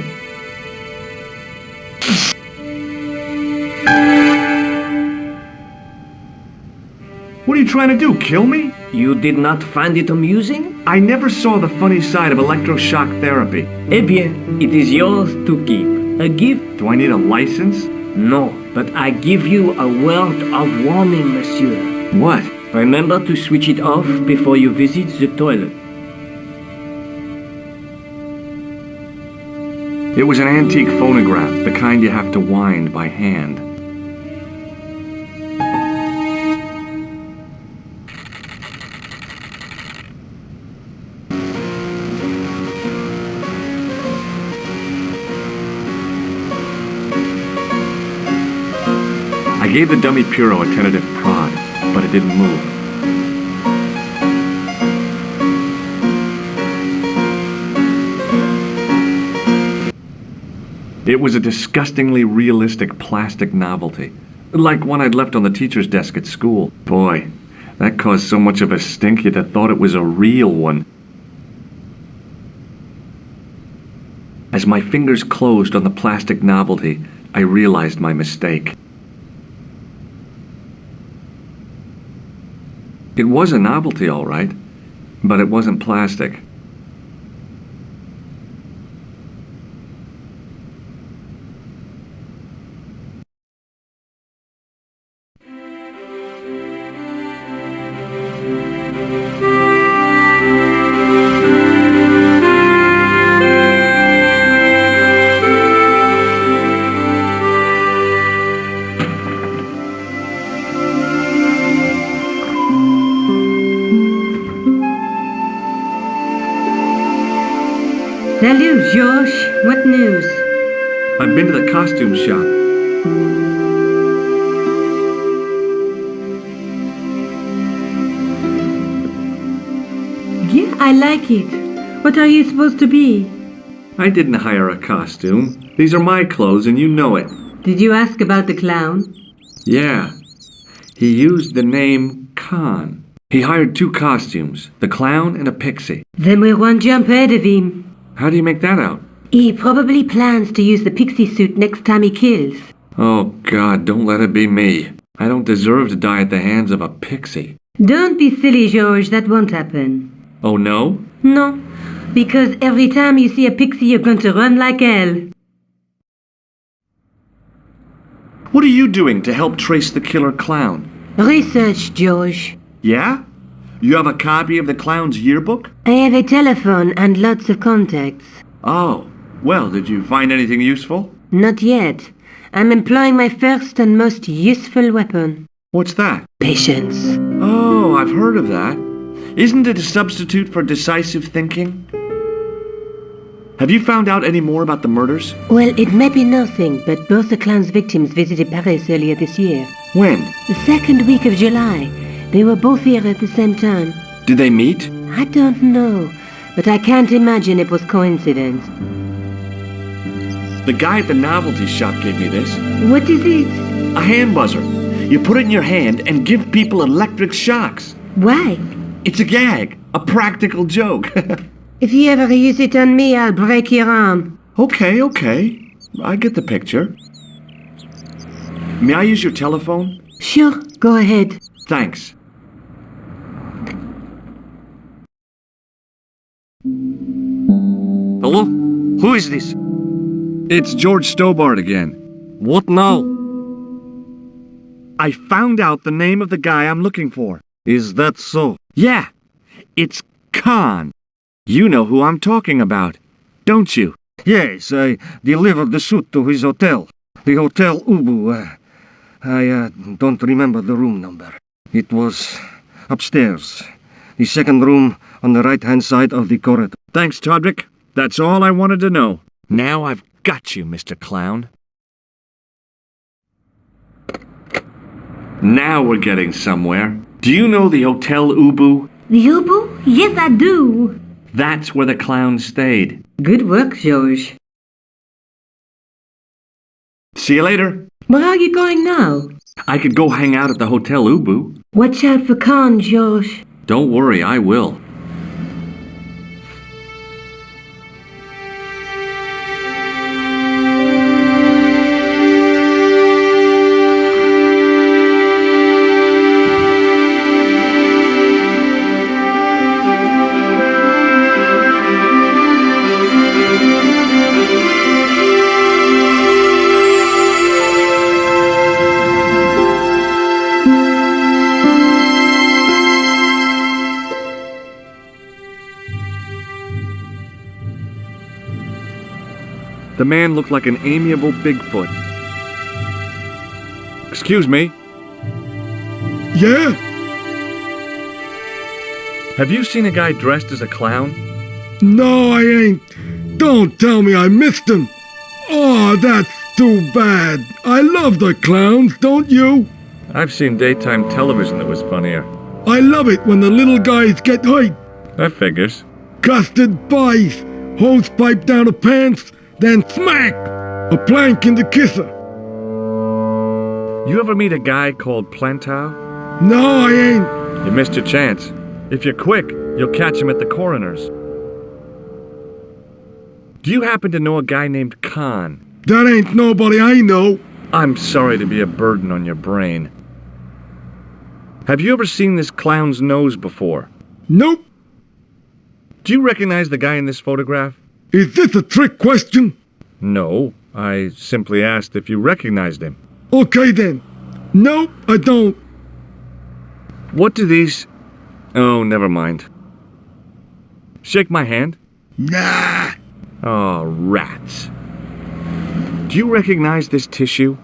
What are you trying to do, kill me?
You did not find it amusing?
I never saw the funny side of electroshock therapy.
Eh bien, it is yours to keep. A gift?
Do I need a license?
No, but I give you a word of warning, monsieur.
What?
Remember to switch it off before you visit the toilet.
It was an antique phonograph, the kind you have to wind by hand. I gave the dummy Puro a tentative prod, but it didn't move. It was a disgustingly realistic plastic novelty, like one I'd left on the teacher's desk at school. Boy, that caused so much of a stink you'd have thought it was a real one. As my fingers closed on the plastic novelty, I realized my mistake. It was a novelty, all right, but it wasn't plastic.
Salut, George. What news?
I've been to the costume shop.
Yeah, I like it. What are you supposed to be?
I didn't hire a costume. These are my clothes and you know it.
Did you ask about the clown?
Yeah. He used the name Khan. He hired 2 costumes, the clown and a pixie.
Then we're one jump ahead of him.
How do you make that out?
He probably plans to use the pixie suit next time he kills.
Oh God, don't let it be me. I don't deserve to die at the hands of a pixie.
Don't be silly, George. That won't happen.
Oh no?
No, because every time you see a pixie, you're going to run like hell.
What are you doing to help trace the killer clown?
Research, George.
Yeah? You have a copy of the clown's yearbook?
I have a telephone and lots of contacts.
Oh, Well, did you find anything useful?
Not yet. I'm employing my first and most useful weapon.
What's that?
Patience.
Oh, I've heard of that. Isn't it a substitute for decisive thinking? Have you found out any more about the murders?
Well, it may be nothing, but both the clown's victims visited Paris earlier this year.
When?
The second week of July. They were both here at the same time.
Did they meet?
I don't know, but I can't imagine it was coincidence.
The guy at the novelty shop gave me this.
What is it?
A hand buzzer. You put it in your hand and give people electric shocks.
Why?
It's a gag. A practical joke.
If you ever use it on me, I'll break your arm.
Okay. I get the picture. May I use your telephone?
Sure, go ahead.
Thanks.
Hello? Who is this?
It's George Stobbart again.
What now?
I found out the name of the guy I'm looking for.
Is that so?
Yeah, it's Khan. You know who I'm talking about, don't you?
Yes, I delivered the suit to his hotel. The Hotel Ubu. I don't remember the room number. It was upstairs. The second room on the right-hand side of the corridor.
Thanks, Todrick. That's all I wanted to know. Now I've got you, Mr. Clown. Now we're getting somewhere. Do you know the Hotel Ubu?
The Ubu? Yes, I do.
That's where the clown stayed.
Good work, George.
See you later.
Where are you going now?
I could go hang out at the Hotel Ubu.
Watch out for Khan, George.
Don't worry, I will. The man looked like an amiable Bigfoot. Excuse me,
Yeah?
have you seen a guy dressed as a clown?
No, I ain't. Don't tell me I missed him. Oh, that's too bad. I love the clowns, don't you?
I've seen daytime television that was funnier.
I love it when the little guys get hurt.
That figures.
Custard pies, hose pipe down the pants, then smack! A plank in the kisser.
You ever meet a guy called Plantow?
No, I ain't.
You missed your chance. If you're quick, you'll catch him at the coroner's. Do you happen to know a guy named Khan?
That ain't nobody I know.
I'm sorry to be a burden on your brain. Have you ever seen this clown's nose before?
Nope.
Do you recognize the guy in this photograph?
Is this a trick question?
No, I simply asked if you recognized him.
Okay then. Nope, I don't.
What do these... Oh, never mind. Shake my hand.
Nah.
Oh, rats. Do you recognize this tissue?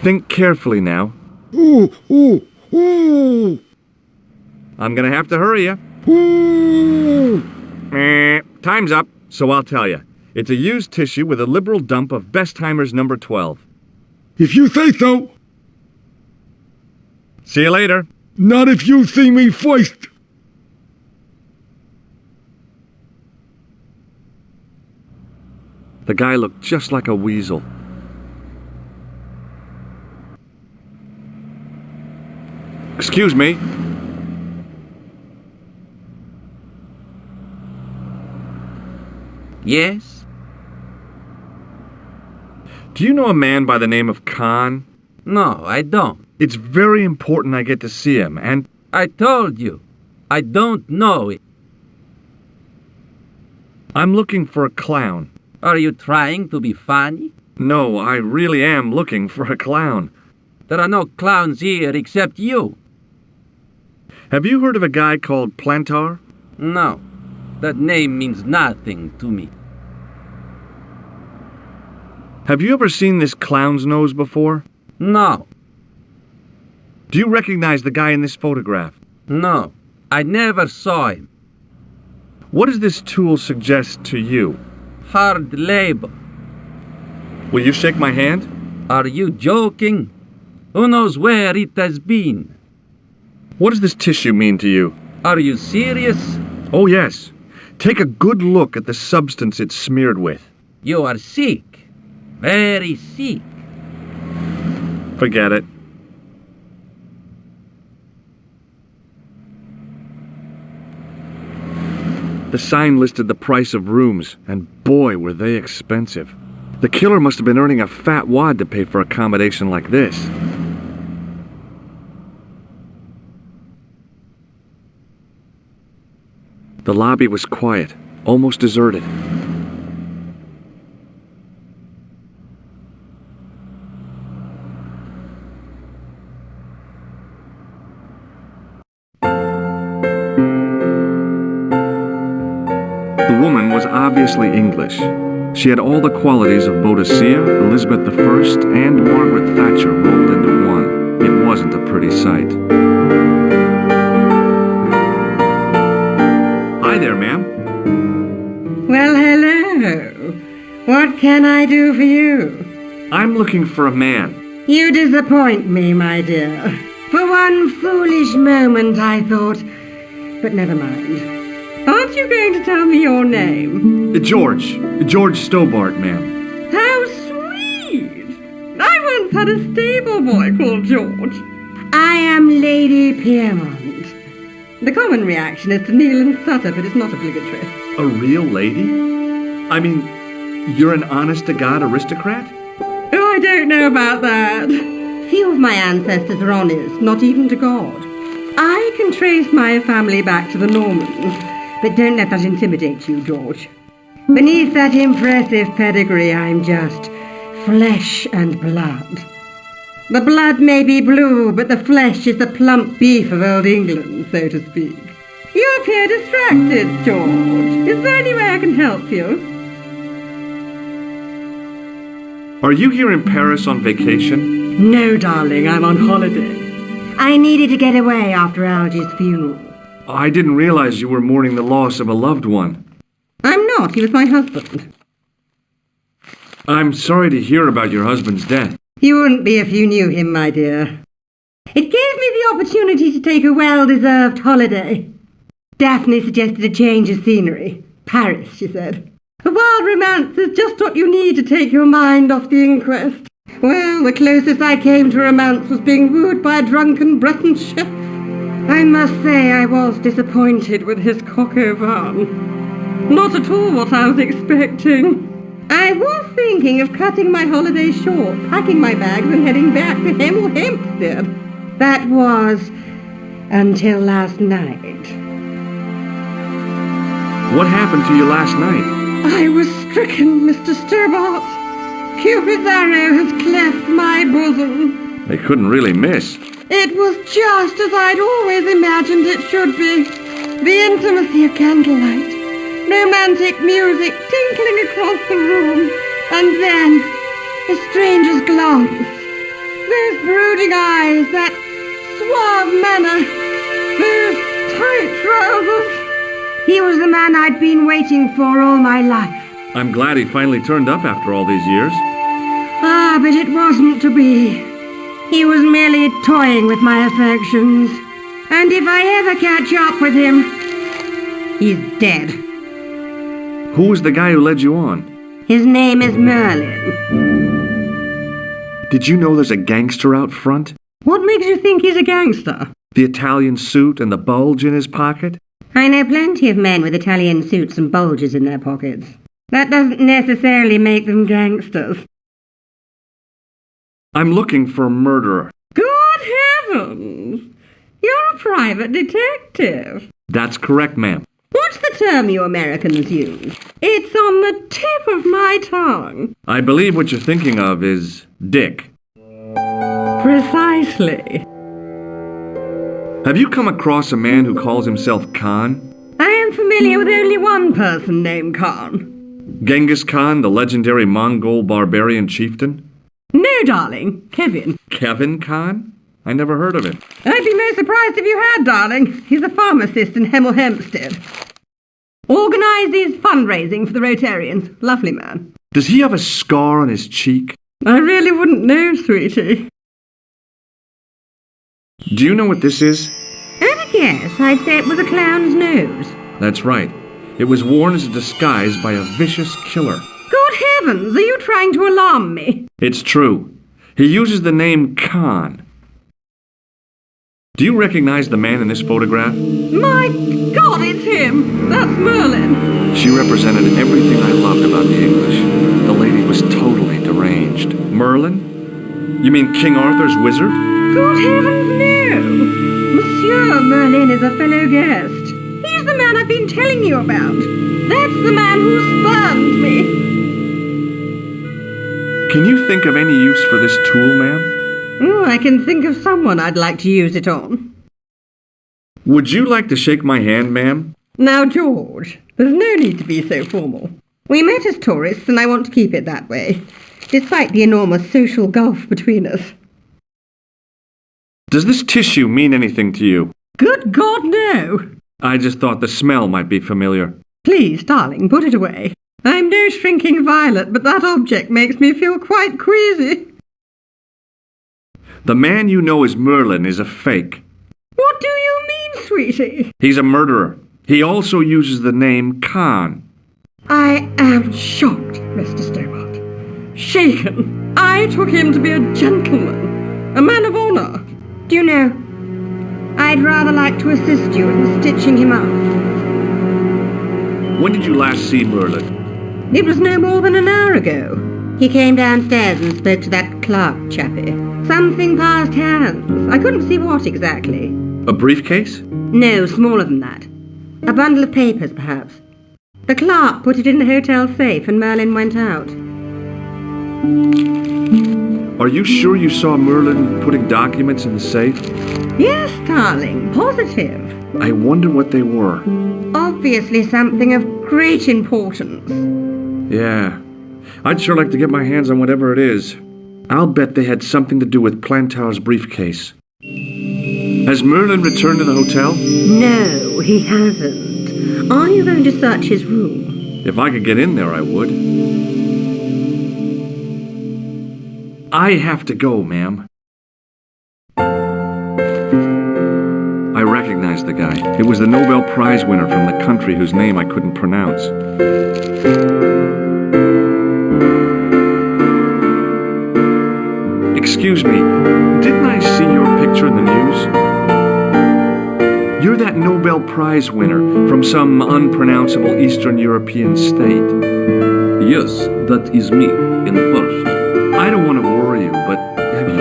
Think carefully now.
Ooh.
I'm gonna have to hurry you.
Ooh.
Time's up, so I'll tell you. It's a used tissue with a liberal dump of Bestheimer's number 12.
If you say so.
See you later.
Not if you see me first.
The guy looked just like a weasel. Excuse me.
Yes?
Do you know a man by the name of Khan?
No, I don't.
It's very important I get to see him, and...
I told you. I don't know it.
I'm looking for a clown.
Are you trying to be funny?
No, I really am looking for a clown.
There are no clowns here except you.
Have you heard of a guy called Plantar?
No, that name means nothing to me.
Have you ever seen this clown's nose before?
No,
Do you recognize the guy in this photograph?
no, I never saw him.
What does this tool suggest to you?
Hard labor.
Will you shake my hand?
Are you joking? Who knows where it has been?
What does this tissue mean to you?
Are you serious?
Oh, yes. Take a good look at the substance it's smeared with.
You are sick. Very sick.
Forget it. The sign listed the price of rooms, and boy, were they expensive. The killer must have been earning a fat wad to pay for accommodation like this. The lobby was quiet, almost deserted. The woman was obviously English. She had all the qualities of Boadicea, Elizabeth I, and Margaret Thatcher rolled into one. It wasn't a pretty sight. Hi there, ma'am.
Well, hello. What can I do for you?
I'm looking for a man.
You disappoint me, my dear. For one foolish moment I thought... But never mind. Aren't you going to tell me your name?
George Stobbart, ma'am.
How sweet! I once had a stable boy called George. I am Lady Piermont. The common reaction is to kneel and stutter, but it's not obligatory.
A real lady? I mean, you're an honest-to-God aristocrat?
Oh, I don't know about that. Few of my ancestors are honest, not even to God. I can trace my family back to the Normans, but don't let that intimidate you, George. Beneath that impressive pedigree, I'm just flesh and blood. The blood may be blue, but the flesh is the plump beef of old England, so to speak. You appear distracted, George. Is there any way I can help you?
Are you here in Paris on vacation?
No, darling, I'm on holiday. I needed to get away after Algy's funeral.
I didn't realize you were mourning the loss of a loved one.
I'm not. He was my husband.
I'm sorry to hear about your husband's death.
You wouldn't be if you knew him, my dear. It gave me the opportunity to take a well-deserved holiday. Daphne suggested a change of scenery. Paris, she said. A wild romance is just what you need to take your mind off the inquest. Well, the closest I came to romance was being wooed by a drunken Breton chef. I must say I was disappointed with his coq au vin. Not at all what I was expecting. I was thinking of cutting my holiday short, packing my bags and heading back to Hempstead. That was until last night.
What happened to you last night?
I was stricken, Mr. Stobbart. Cupid's arrow has cleft my bosom.
They couldn't really miss.
It was just as I'd always imagined it should be. The intimacy of candlelight, romantic music tinkling across the room, and then a stranger's glance. Those brooding eyes, that suave manner, those tight trousers. He was the man I'd been waiting for all my life.
I'm glad he finally turned up after all these years.
Ah, but it wasn't to be. He was merely toying with my affections. And if I ever catch up with him, he's dead.
Who was the guy who led you on?
His name is Merlin.
Did you know there's a gangster out front?
What makes you think he's a gangster?
The Italian suit and the bulge in his pocket?
I know plenty of men with Italian suits and bulges in their pockets. That doesn't necessarily make them gangsters.
I'm looking for a murderer.
Good heavens! You're a private detective.
That's correct, ma'am.
What's the term you Americans use? It's on the tip of my tongue.
I believe what you're thinking of is Dick.
Precisely.
Have you come across a man who calls himself Khan?
I am familiar with only one person named Khan.
Genghis Khan, the legendary Mongol barbarian chieftain?
No, darling. Kevin.
Kevin Khan? I never heard of him.
I'd be most surprised if you had, darling. He's a pharmacist in Hemel Hempstead. Organises fundraising for the Rotarians. Lovely man.
Does he have a scar on his cheek?
I really wouldn't know, sweetie.
Do you know what this is?
At a guess, I'd say it was a clown's nose.
That's right. It was worn as a disguise by a vicious killer.
Good heavens, are you trying to alarm me?
It's true. He uses the name Khan. Do you recognize the man in this photograph?
My God, it's him! That's Merlin!
She represented everything I loved about the English. The lady was totally deranged. Merlin? You mean King Arthur's wizard?
Good heavens, no! Monsieur Merlin is a fellow guest. He's the man I've been telling you about. That's the man who spurned me.
Can you think of any use for this tool, ma'am?
Oh, I can think of someone I'd like to use it on.
Would you like to shake my hand, ma'am?
Now, George, there's no need to be so formal. We met as tourists, and I want to keep it that way, despite the enormous social gulf between us.
Does this tissue mean anything to you?
Good God, no!
I just thought the smell might be familiar.
Please, darling, put it away. I'm no shrinking violet, but that object makes me feel quite queasy.
The man you know as Merlin is a fake.
What do you mean, sweetie?
He's a murderer. He also uses the name Khan.
I am shocked, Mr. Stobbart. Shaken. I took him to be a gentleman, a man of honour. Do you know, I'd rather like to assist you in stitching him up.
When did you last see Merlin?
It was no more than an hour ago. He came downstairs and spoke to that clerk chappie. Something passed hands. I couldn't see what exactly.
A briefcase?
No, smaller than that. A bundle of papers, perhaps. The clerk put it in the hotel safe and Merlin went out.
Are you sure you saw Merlin putting documents in the safe?
Yes, darling, positive.
I wonder what they were.
Obviously something of great importance.
Yeah. I'd sure like to get my hands on whatever it is. I'll bet they had something to do with Plantar's briefcase. Has Merlin returned to the hotel?
No, he hasn't. Are you going to search his room?
If I could get in there, I would. I have to go, ma'am. I recognized the guy. It was the Nobel Prize winner from the country whose name I couldn't pronounce. Excuse me, didn't I see your picture in the news? You're that Nobel Prize winner from some unpronounceable Eastern European state.
Yes, that is me, in person.
I don't want to worry you, but have you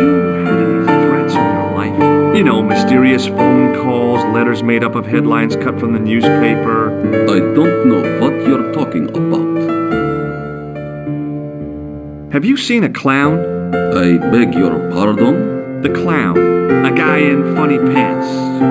had any threats in your life? You know, mysterious phone calls, letters made up of headlines cut from the newspaper.
I don't know what you're talking about.
Have you seen a clown?
I beg your pardon?
The clown. A guy in funny pants.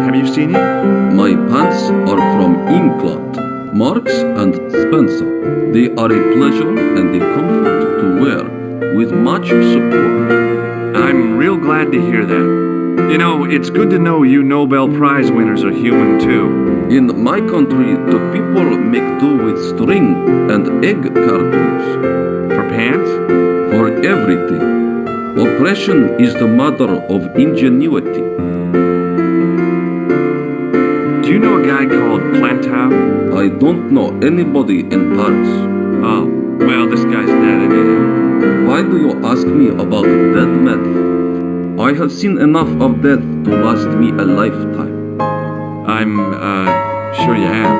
Have you seen him?
My pants are from England, Marks and Spencer. They are a pleasure and a comfort to wear, with much support.
I'm real glad to hear that. You know, it's good to know you Nobel Prize winners are human too.
In my country, the people make do with string and egg cartons.
For pants?
For everything. Oppression is the mother of ingenuity.
Do you know a guy called Plantar?
I don't know anybody in Paris.
Oh, well, this guy's dead anyhow.
Why do you ask me about dead men? I have seen enough of death to last me a lifetime.
I'm, sure you have.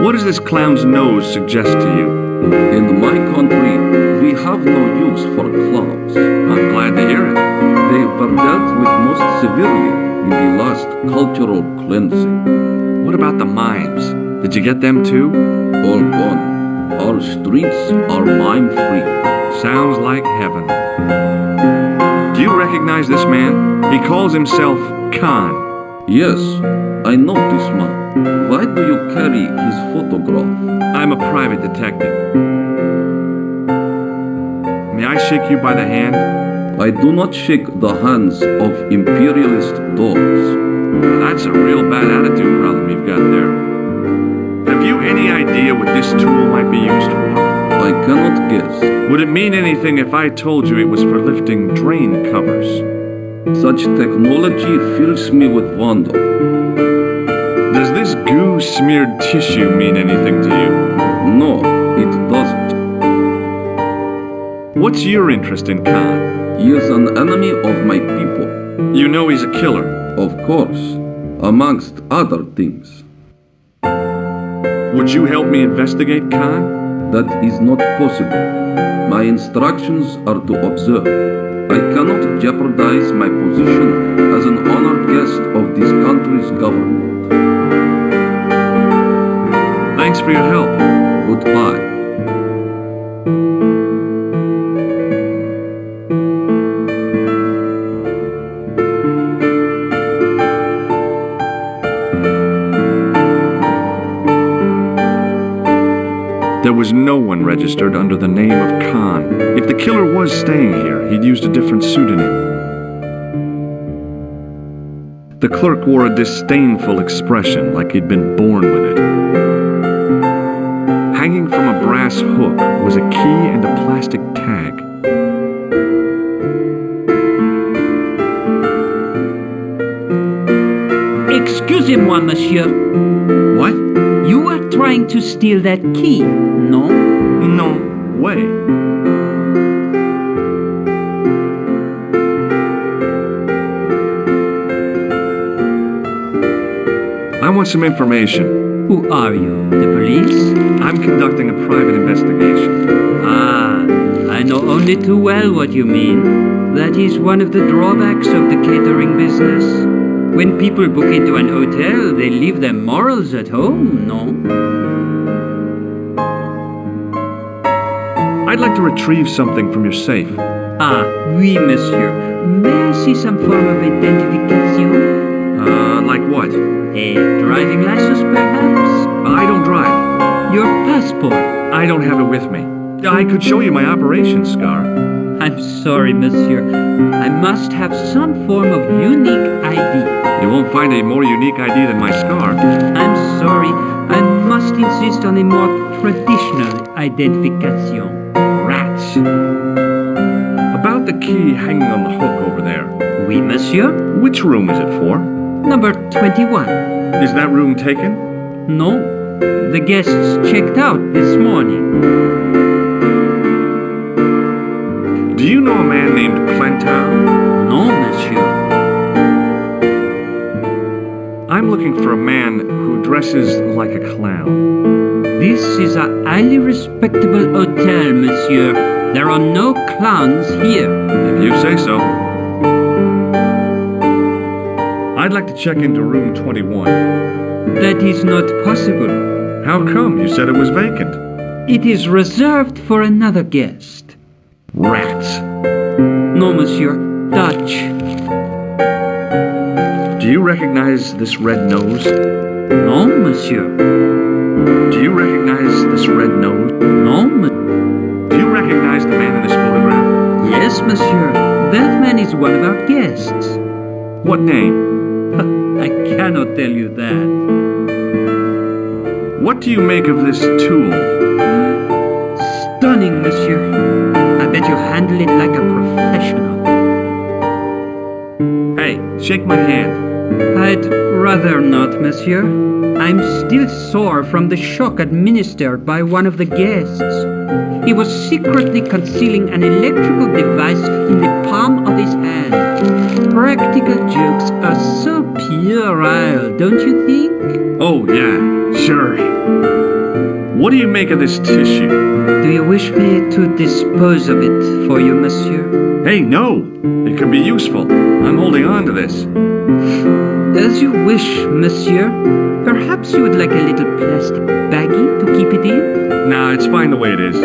What does this clown's nose suggest to you?
In my country, we have no use for clowns.
I'm glad to hear it.
They were dealt with most severely in the last cultural cleansing.
What about the mimes? Did you get them too?
All gone. Our streets are mime-free.
Sounds like heaven. Do you recognize this man? He calls himself Khan.
Yes, I know this man. Why do you carry his photograph?
I'm a private detective. May I shake you by the hand?
I do not shake the hands of imperialist dogs.
That's a real bad attitude problem you've got there. Have you any idea what this tool might be used for?
I cannot guess.
Would it mean anything if I told you it was for lifting drain covers?
Such technology fills me with wonder.
Does this goo-smeared tissue mean anything to you?
No, it doesn't.
What's your interest in Khan?
He is an enemy of my people.
You know he's a killer.
Of course, amongst other things.
Would you help me investigate Khan?
That is not possible. My instructions are to observe. I cannot jeopardize my position as an honored guest of this country's government.
Thanks for your help.
Goodbye.
There was no one registered under the name of Khan. If the killer was staying here, he'd used a different pseudonym. The clerk wore a disdainful expression, like he'd been born with it. Hanging from a brass hook was a key and a plastic tag.
Excusez-moi, monsieur.
What?
You were trying to steal that key, no?
No way. I want some information.
Who are you? The police?
I'm conducting a private investigation.
Ah, I know only too well what you mean. That is one of the drawbacks of the catering business. When people book into an hotel, they leave their morals at home, no?
I'd like to retrieve something from your safe.
Ah, oui, monsieur. May I see some form of identification?
Like what?
A driving license, perhaps?
I don't drive.
Your passport?
I don't have it with me. I could show you my operation scar.
I'm sorry, monsieur. I must have some form of unique ID.
You won't find a more unique ID than my scar.
I'm sorry. I must insist on a more traditional identification.
Rats. About the key hanging on the hook over there.
Oui, monsieur.
Which room is it for?
Number 21.
Is that room taken?
No. The guests checked out this morning.
Do you know a man named Clentown?
No, monsieur.
I'm looking for a man who dresses like a clown.
This is a highly respectable hotel, monsieur. There are no clowns here.
If you say so. I'd like to check into room 21.
That is not possible.
How come? You said it was vacant.
It is reserved for another guest.
Rats.
No, monsieur. Dutch.
Do you recognize this red nose?
No, monsieur.
Do you recognize this red nose?
No,
Do you recognize the man in this photograph?
Yes, monsieur. That man is one of our guests.
What name?
I cannot tell you that.
What do you make of this tool?
Stunning, monsieur. I bet you handle it like a professional.
Hey, shake my hand.
I'd rather not, monsieur. I'm still sore from the shock administered by one of the guests. He was secretly concealing an electrical device in the palm of his hand. Practical jokes are so puerile, don't you think?
Oh, yeah, sure. What do you make of this tissue?
Do you wish me to dispose of it for you, monsieur?
Hey, no! It could be useful. I'm holding on to this.
As you wish, monsieur. Perhaps you would like a little plastic baggie to keep it in?
Nah, it's fine the way it is.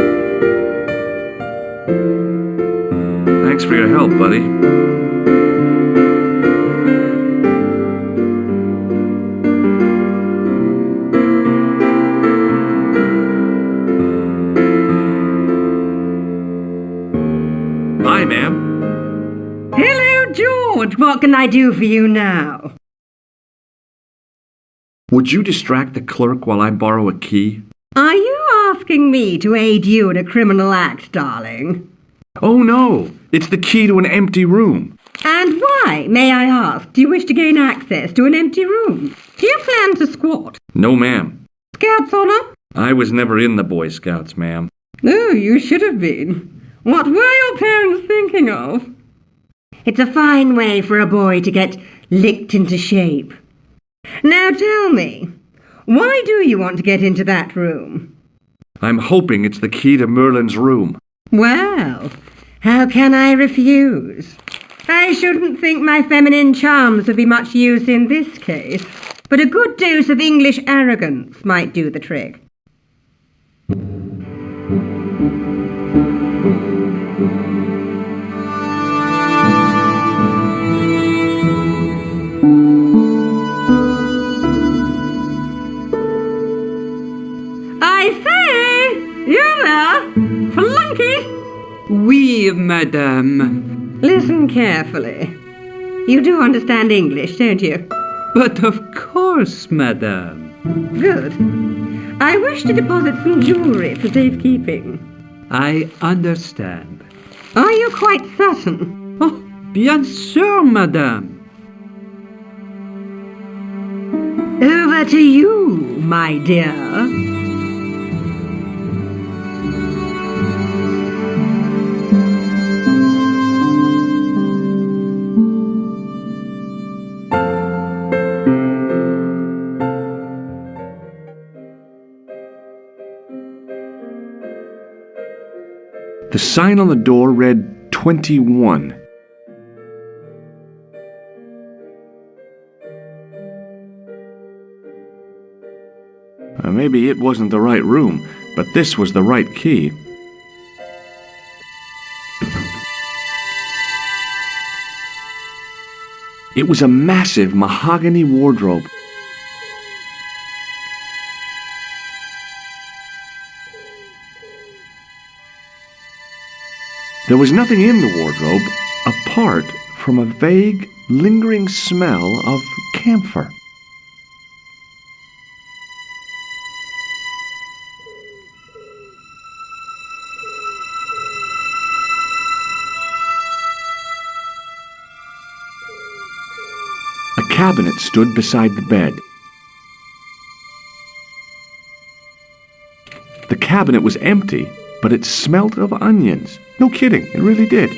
Thanks for your help, buddy.
George, what can I do for you now?
Would you distract the clerk while I borrow a key?
Are you asking me to aid you in a criminal act, darling?
Oh no, it's the key to an empty room.
And why, may I ask, do you wish to gain access to an empty room? Do you plan to squat?
No, ma'am.
Scouts honor?
I was never in the Boy Scouts, ma'am.
No, you should have been. What were your parents thinking of? It's a fine way for a boy to get licked into shape. Now tell me, why do you want to get into that room?
I'm hoping it's the key to Merlin's room.
Well, how can I refuse? I shouldn't think my feminine charms would be much use in this case, but a good dose of English arrogance might do the trick. I say, you there, flunky?
Oui, madame.
Listen carefully. You do understand English, don't you?
But of course, madame.
Good. I wish to deposit some jewellery for safekeeping.
I understand.
Are you quite certain?
Oh, bien sûr, madame.
Over to you, my dear.
The sign on the door read 21. Maybe it wasn't the right room, but this was the right key. It was a massive mahogany wardrobe. There was nothing in the wardrobe apart from a vague, lingering smell of camphor. A cabinet stood beside the bed. The cabinet was empty, but it smelt of onions. No kidding, it really did.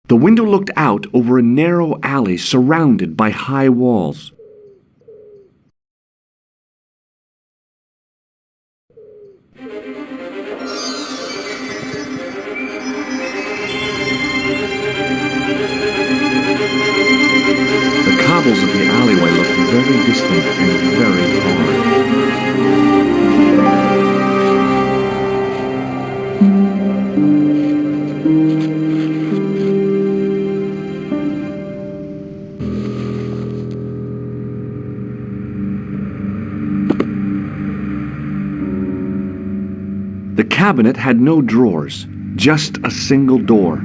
The window looked out over a narrow alley surrounded by high walls. The cobbles of the alleyway looked very distant and very hard. The cabinet had no drawers, just a single door.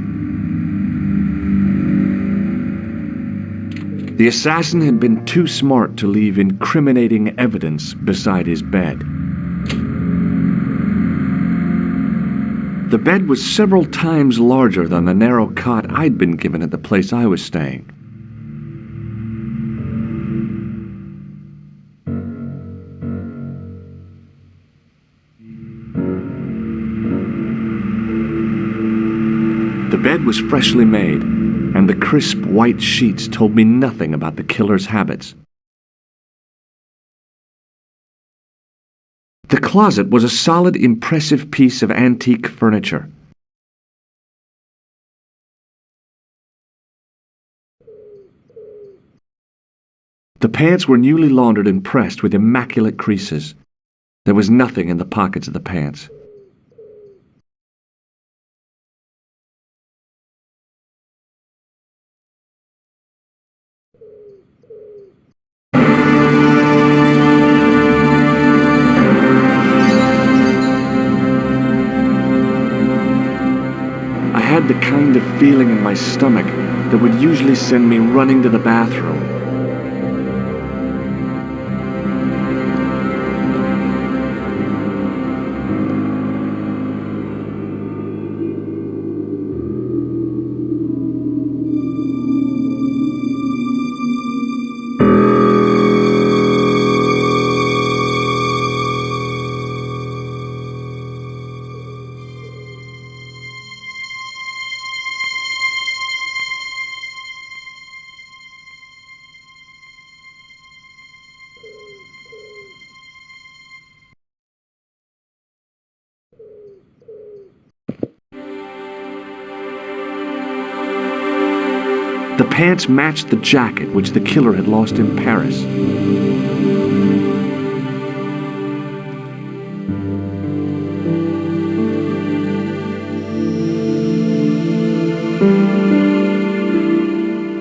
The assassin had been too smart to leave incriminating evidence beside his bed. The bed was several times larger than the narrow cot I'd been given at the place I was staying. The bed was freshly made, and the crisp white sheets told me nothing about the killer's habits. The closet was a solid, impressive piece of antique furniture. The pants were newly laundered and pressed with immaculate creases. There was nothing in the pockets of the pants. had the kind of feeling in my stomach that would usually send me running to the bathroom. The pants matched the jacket which the killer had lost in Paris.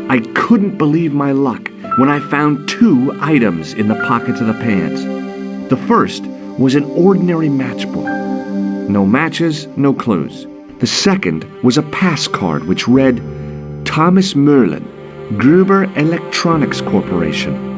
I couldn't believe my luck when I found 2 items in the pockets of the pants. The first was an ordinary matchbook. No matches, no clues. The second was a pass card which read, Thomas Merlin, Gruber Electronics Corporation.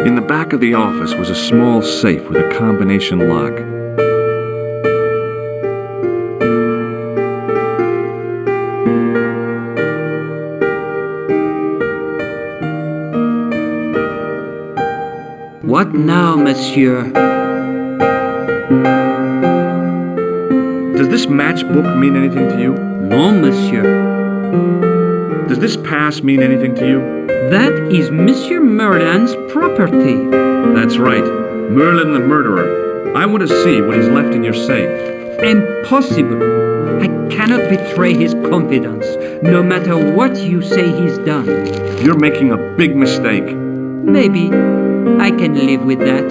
In the back of the office was a small safe with a combination lock.
What now, monsieur?
Does this matchbook mean anything to you?
No, monsieur.
Does this pass mean anything to you?
That is Monsieur Merlin's property.
That's right. Merlin the murderer. I want to see what is left in your safe.
Impossible. I cannot betray his confidence, no matter what you say he's done.
You're making a big mistake.
Maybe. I can live with that.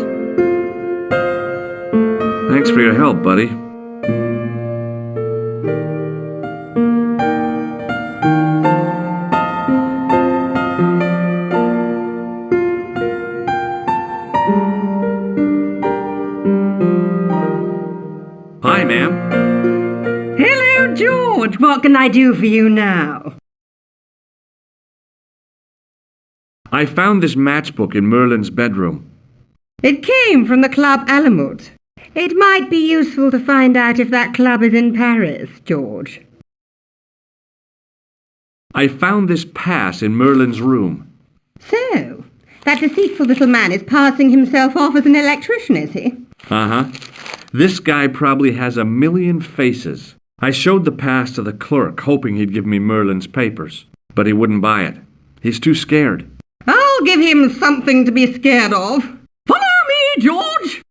Thanks for your help, buddy. Hi, ma'am.
Hello, George. What can I do for you now?
I found this matchbook in Merlin's bedroom.
It came from the Club Alamut. It might be useful to find out if that club is in Paris, George.
I found this pass in Merlin's room.
So, that deceitful little man is passing himself off as an electrician, is he?
Uh-huh. This guy probably has a million faces. I showed the pass to the clerk, hoping he'd give me Merlin's papers. But he wouldn't buy it. He's too scared.
I'll give him something to be scared of. Follow me, George!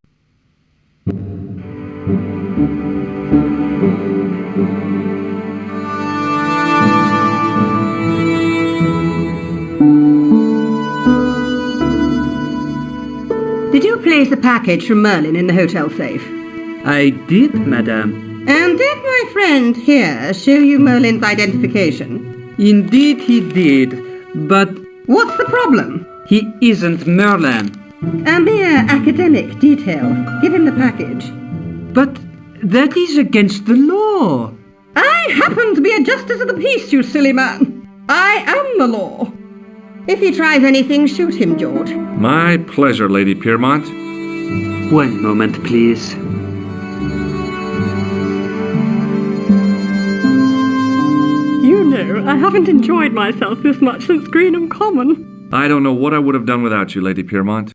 Did you place a package from Merlin in the hotel safe?
I did, madame.
And did my friend here show you Merlin's identification?
Indeed he did, but
What's the problem?
he isn't Merlin.
A mere academic detail. Give him the package.
But that is against the law.
I happen to be a justice of the peace, you silly man. I am the law. If he tries anything, shoot him, George.
My pleasure, Lady Piermont.
One moment, please.
You know, I haven't enjoyed myself this much since Greenham Common.
I don't know what I would have done without you, Lady Piermont.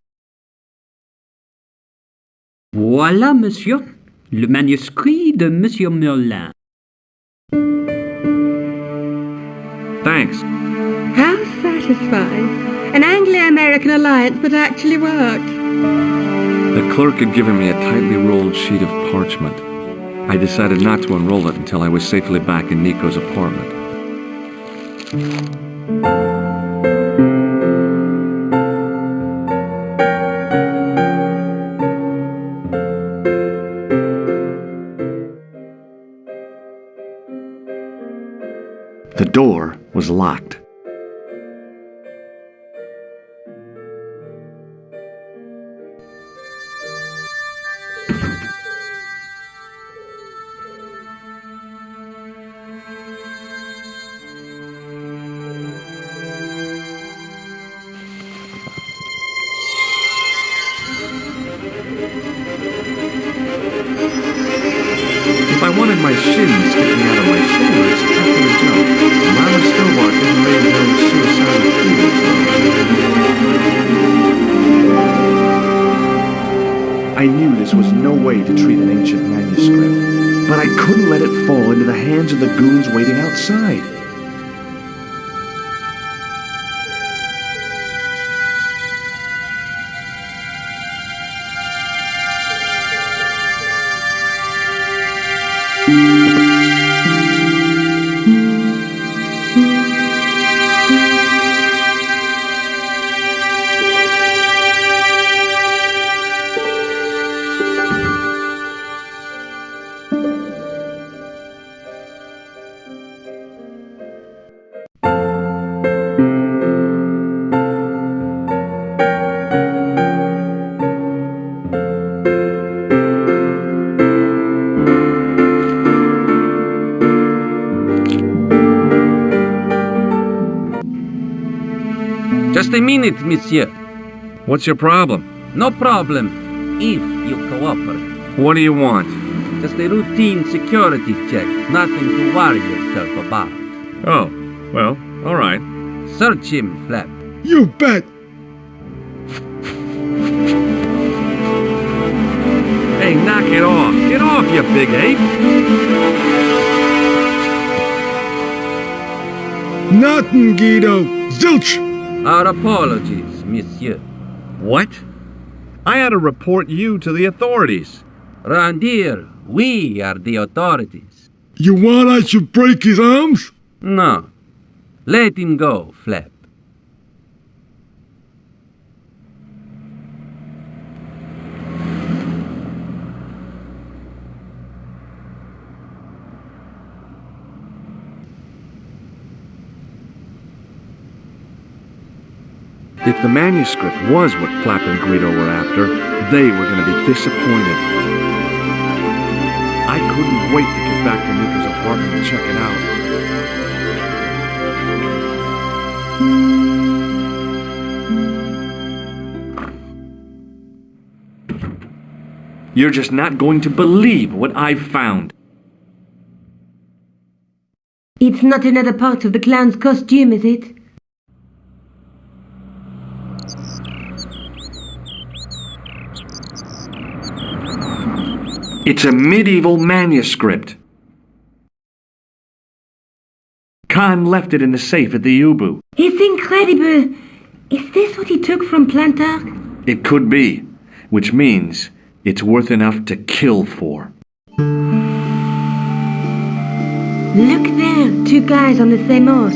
Voilà, monsieur. Le manuscrit de Monsieur Merlin.
Thanks.
How satisfying. An Anglo-American alliance that actually worked.
The clerk had given me a tightly rolled sheet of parchment. I decided not to unroll it until I was safely back in Nico's apartment. The door was locked. If I wanted my shins sticking out of my shoulders, how could I jump? Mama Stobbart didn't raise no suicidal fools. I knew this was no way to treat an ancient manuscript, but I couldn't let it fall into the hands of the goons waiting outside.
Just a minute, monsieur.
What's your problem?
No problem, if you cooperate.
What do you want?
Just a routine security check, nothing to worry yourself about.
Oh, well, all right.
Search him, Flap.
You bet.
Hey, knock it off. Get off, you big ape.
Nothing, Guido. Zilch.
Our apologies, monsieur.
What? I had to report you to the authorities.
Round here, we are the authorities.
You want I should break his arms?
No. Let him go, Flap.
If the manuscript was what Flap and Guido were after, they were going to be disappointed. I couldn't wait to get back to Nico's apartment and check it out. You're just not going to believe what I've found.
It's not another part of the clown's costume, is it?
It's a medieval manuscript. Khan left it in the safe at the Ubu.
It's incredible! Is this what he took from Plantark?
It could be, which means it's worth enough to kill for.
Look there, two guys on the same horse.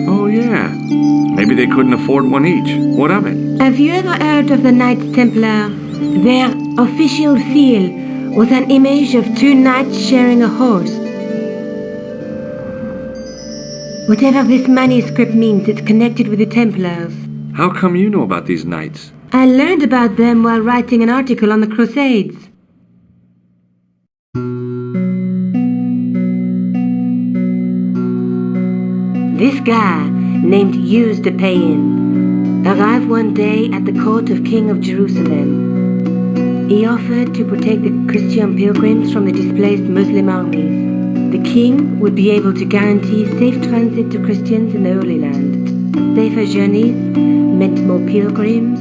Oh yeah, maybe they couldn't afford one each. What of it?
Have you ever heard of the Knights Templar? Their official seal was an image of two knights sharing a horse. Whatever this manuscript means, it's connected with the Templars.
How come you know about these knights?
I learned about them while writing an article on the Crusades. This guy, named Hughes de Payen, arrived one day at the court of King of Jerusalem. He offered to protect the Christian pilgrims from the displaced Muslim armies. The king would be able to guarantee safe transit to Christians in the Holy Land. Safer journeys meant more pilgrims,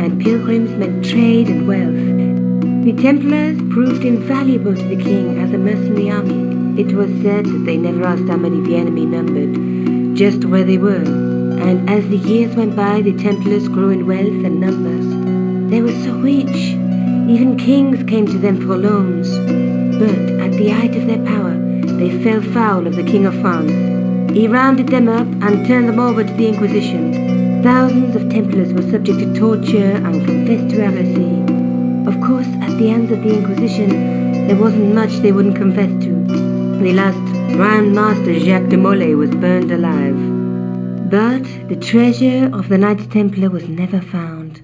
and pilgrims meant trade and wealth. The Templars proved invaluable to the king as a mercenary army. It was said that they never asked how many the enemy numbered, just where they were. And as the years went by, the Templars grew in wealth and numbers. They were so rich, even kings came to them for loans. But at the height of their power, they fell foul of the King of France. He rounded them up and turned them over to the Inquisition. Thousands of Templars were subject to torture and confessed to heresy. Of course, at the hands of the Inquisition, there wasn't much they wouldn't confess to. The last Grand Master Jacques de Molay was burned alive. But the treasure of the Knights Templar was never found.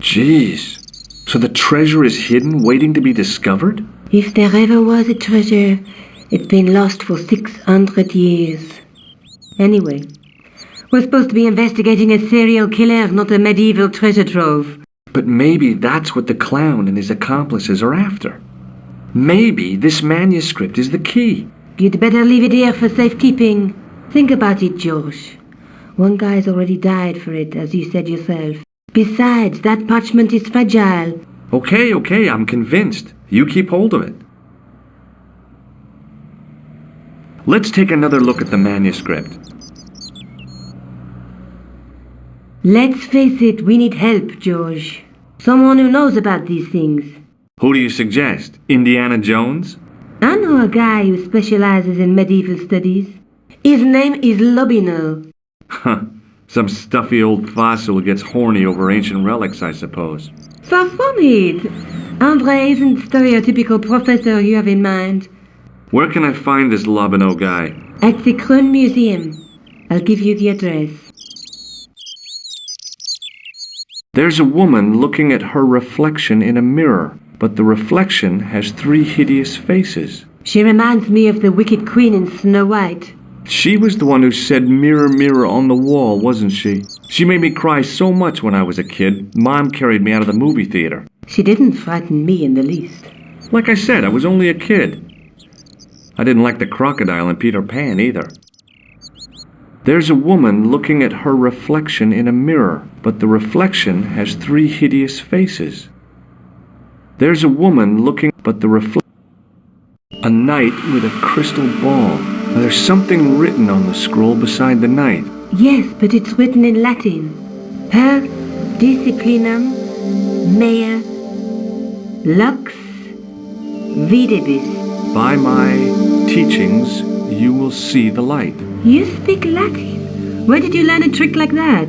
Jeez. So the treasure is hidden, waiting to be discovered?
If there ever was a treasure, it's been lost for 600 years. Anyway, we're supposed to be investigating a serial killer, not a medieval treasure trove.
But maybe that's what the clown and his accomplices are after. Maybe this manuscript is the key.
You'd better leave it here for safekeeping. Think about it, George. One guy's already died for it, as you said yourself. Besides, that parchment is fragile.
Okay, I'm convinced. You keep hold of it. Let's take another look at the manuscript.
Let's face it, we need help, George. Someone who knows about these things.
Who do you suggest? Indiana Jones?
I know a guy who specializes in medieval studies. His name is Lobino.
Huh. Some stuffy old fossil who gets horny over ancient relics, I suppose.
Far from it. Andre isn't the stereotypical professor you have in mind.
Where can I find this Lobino guy?
At the Kroon Museum. I'll give you the address.
There's a woman looking at her reflection in a mirror, but the reflection has 3 hideous faces.
She reminds me of the Wicked Queen in Snow White.
She was the one who said mirror, mirror on the wall, wasn't she? She made me cry so much when I was a kid, Mom carried me out of the movie theater.
She didn't frighten me in the least.
Like I said, I was only a kid. I didn't like the crocodile in Peter Pan either. There's a woman looking at her reflection in a mirror, but the reflection has 3 hideous faces. There's a woman looking, but the reflection... A knight with a crystal ball. Now, there's something written on the scroll beside the knight.
Yes, but it's written in Latin. Per disciplinam mea lux videbis.
By my teachings, you will see the light.
You speak Latin? Where did you learn a trick like that?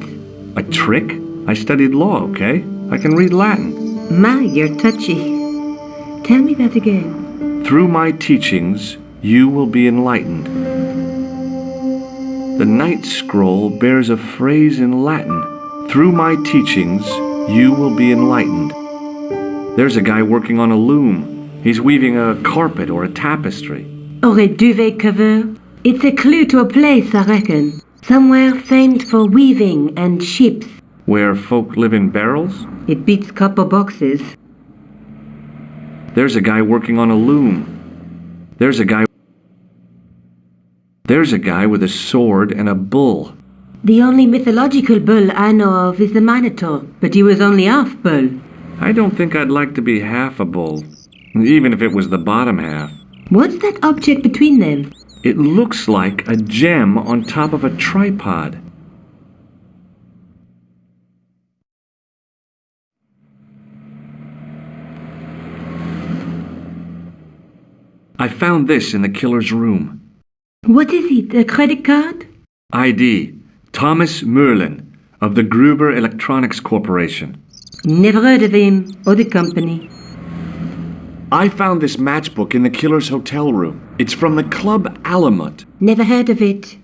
A trick? I studied law, okay? I can read Latin.
My, you're touchy. Tell me that again.
Through my teachings, you will be enlightened. The night scroll bears a phrase in Latin. Through my teachings, you will be enlightened. There's a guy working on a loom. He's weaving a carpet or a tapestry.
Or a duvet cover. It's a clue to a place, I reckon. Somewhere famed for weaving and ships.
Where folk live in barrels?
It beats copper boxes.
There's a guy working on a loom. There's a guy with a sword and a bull.
The only mythological bull I know of is the Minotaur, but he was only half bull.
I don't think I'd like to be half a bull, even if it was the bottom half.
What's that object between them?
It looks like a gem on top of a tripod. I found this in the killer's room.
What is it, a credit card?
ID, Thomas Merlin, of the Gruber Electronics Corporation.
Never heard of him, or the company.
I found this matchbook in the killer's hotel room. It's from the Club Alamut.
Never heard of it.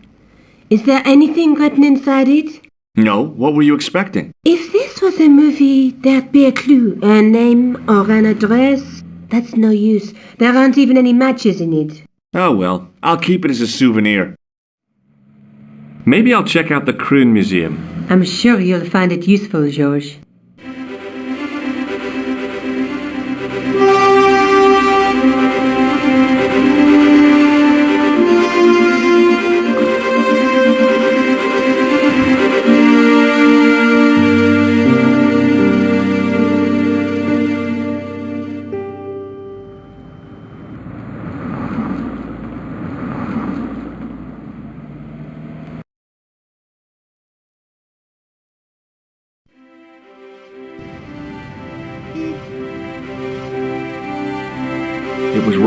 Is there anything written inside it?
No, what were you expecting?
If this was a movie, there'd be a clue, a name or an address. That's no use. There aren't even any matches in it.
Oh well, I'll keep it as a souvenir. Maybe I'll check out the Kroon Museum.
I'm sure you'll find it useful, George.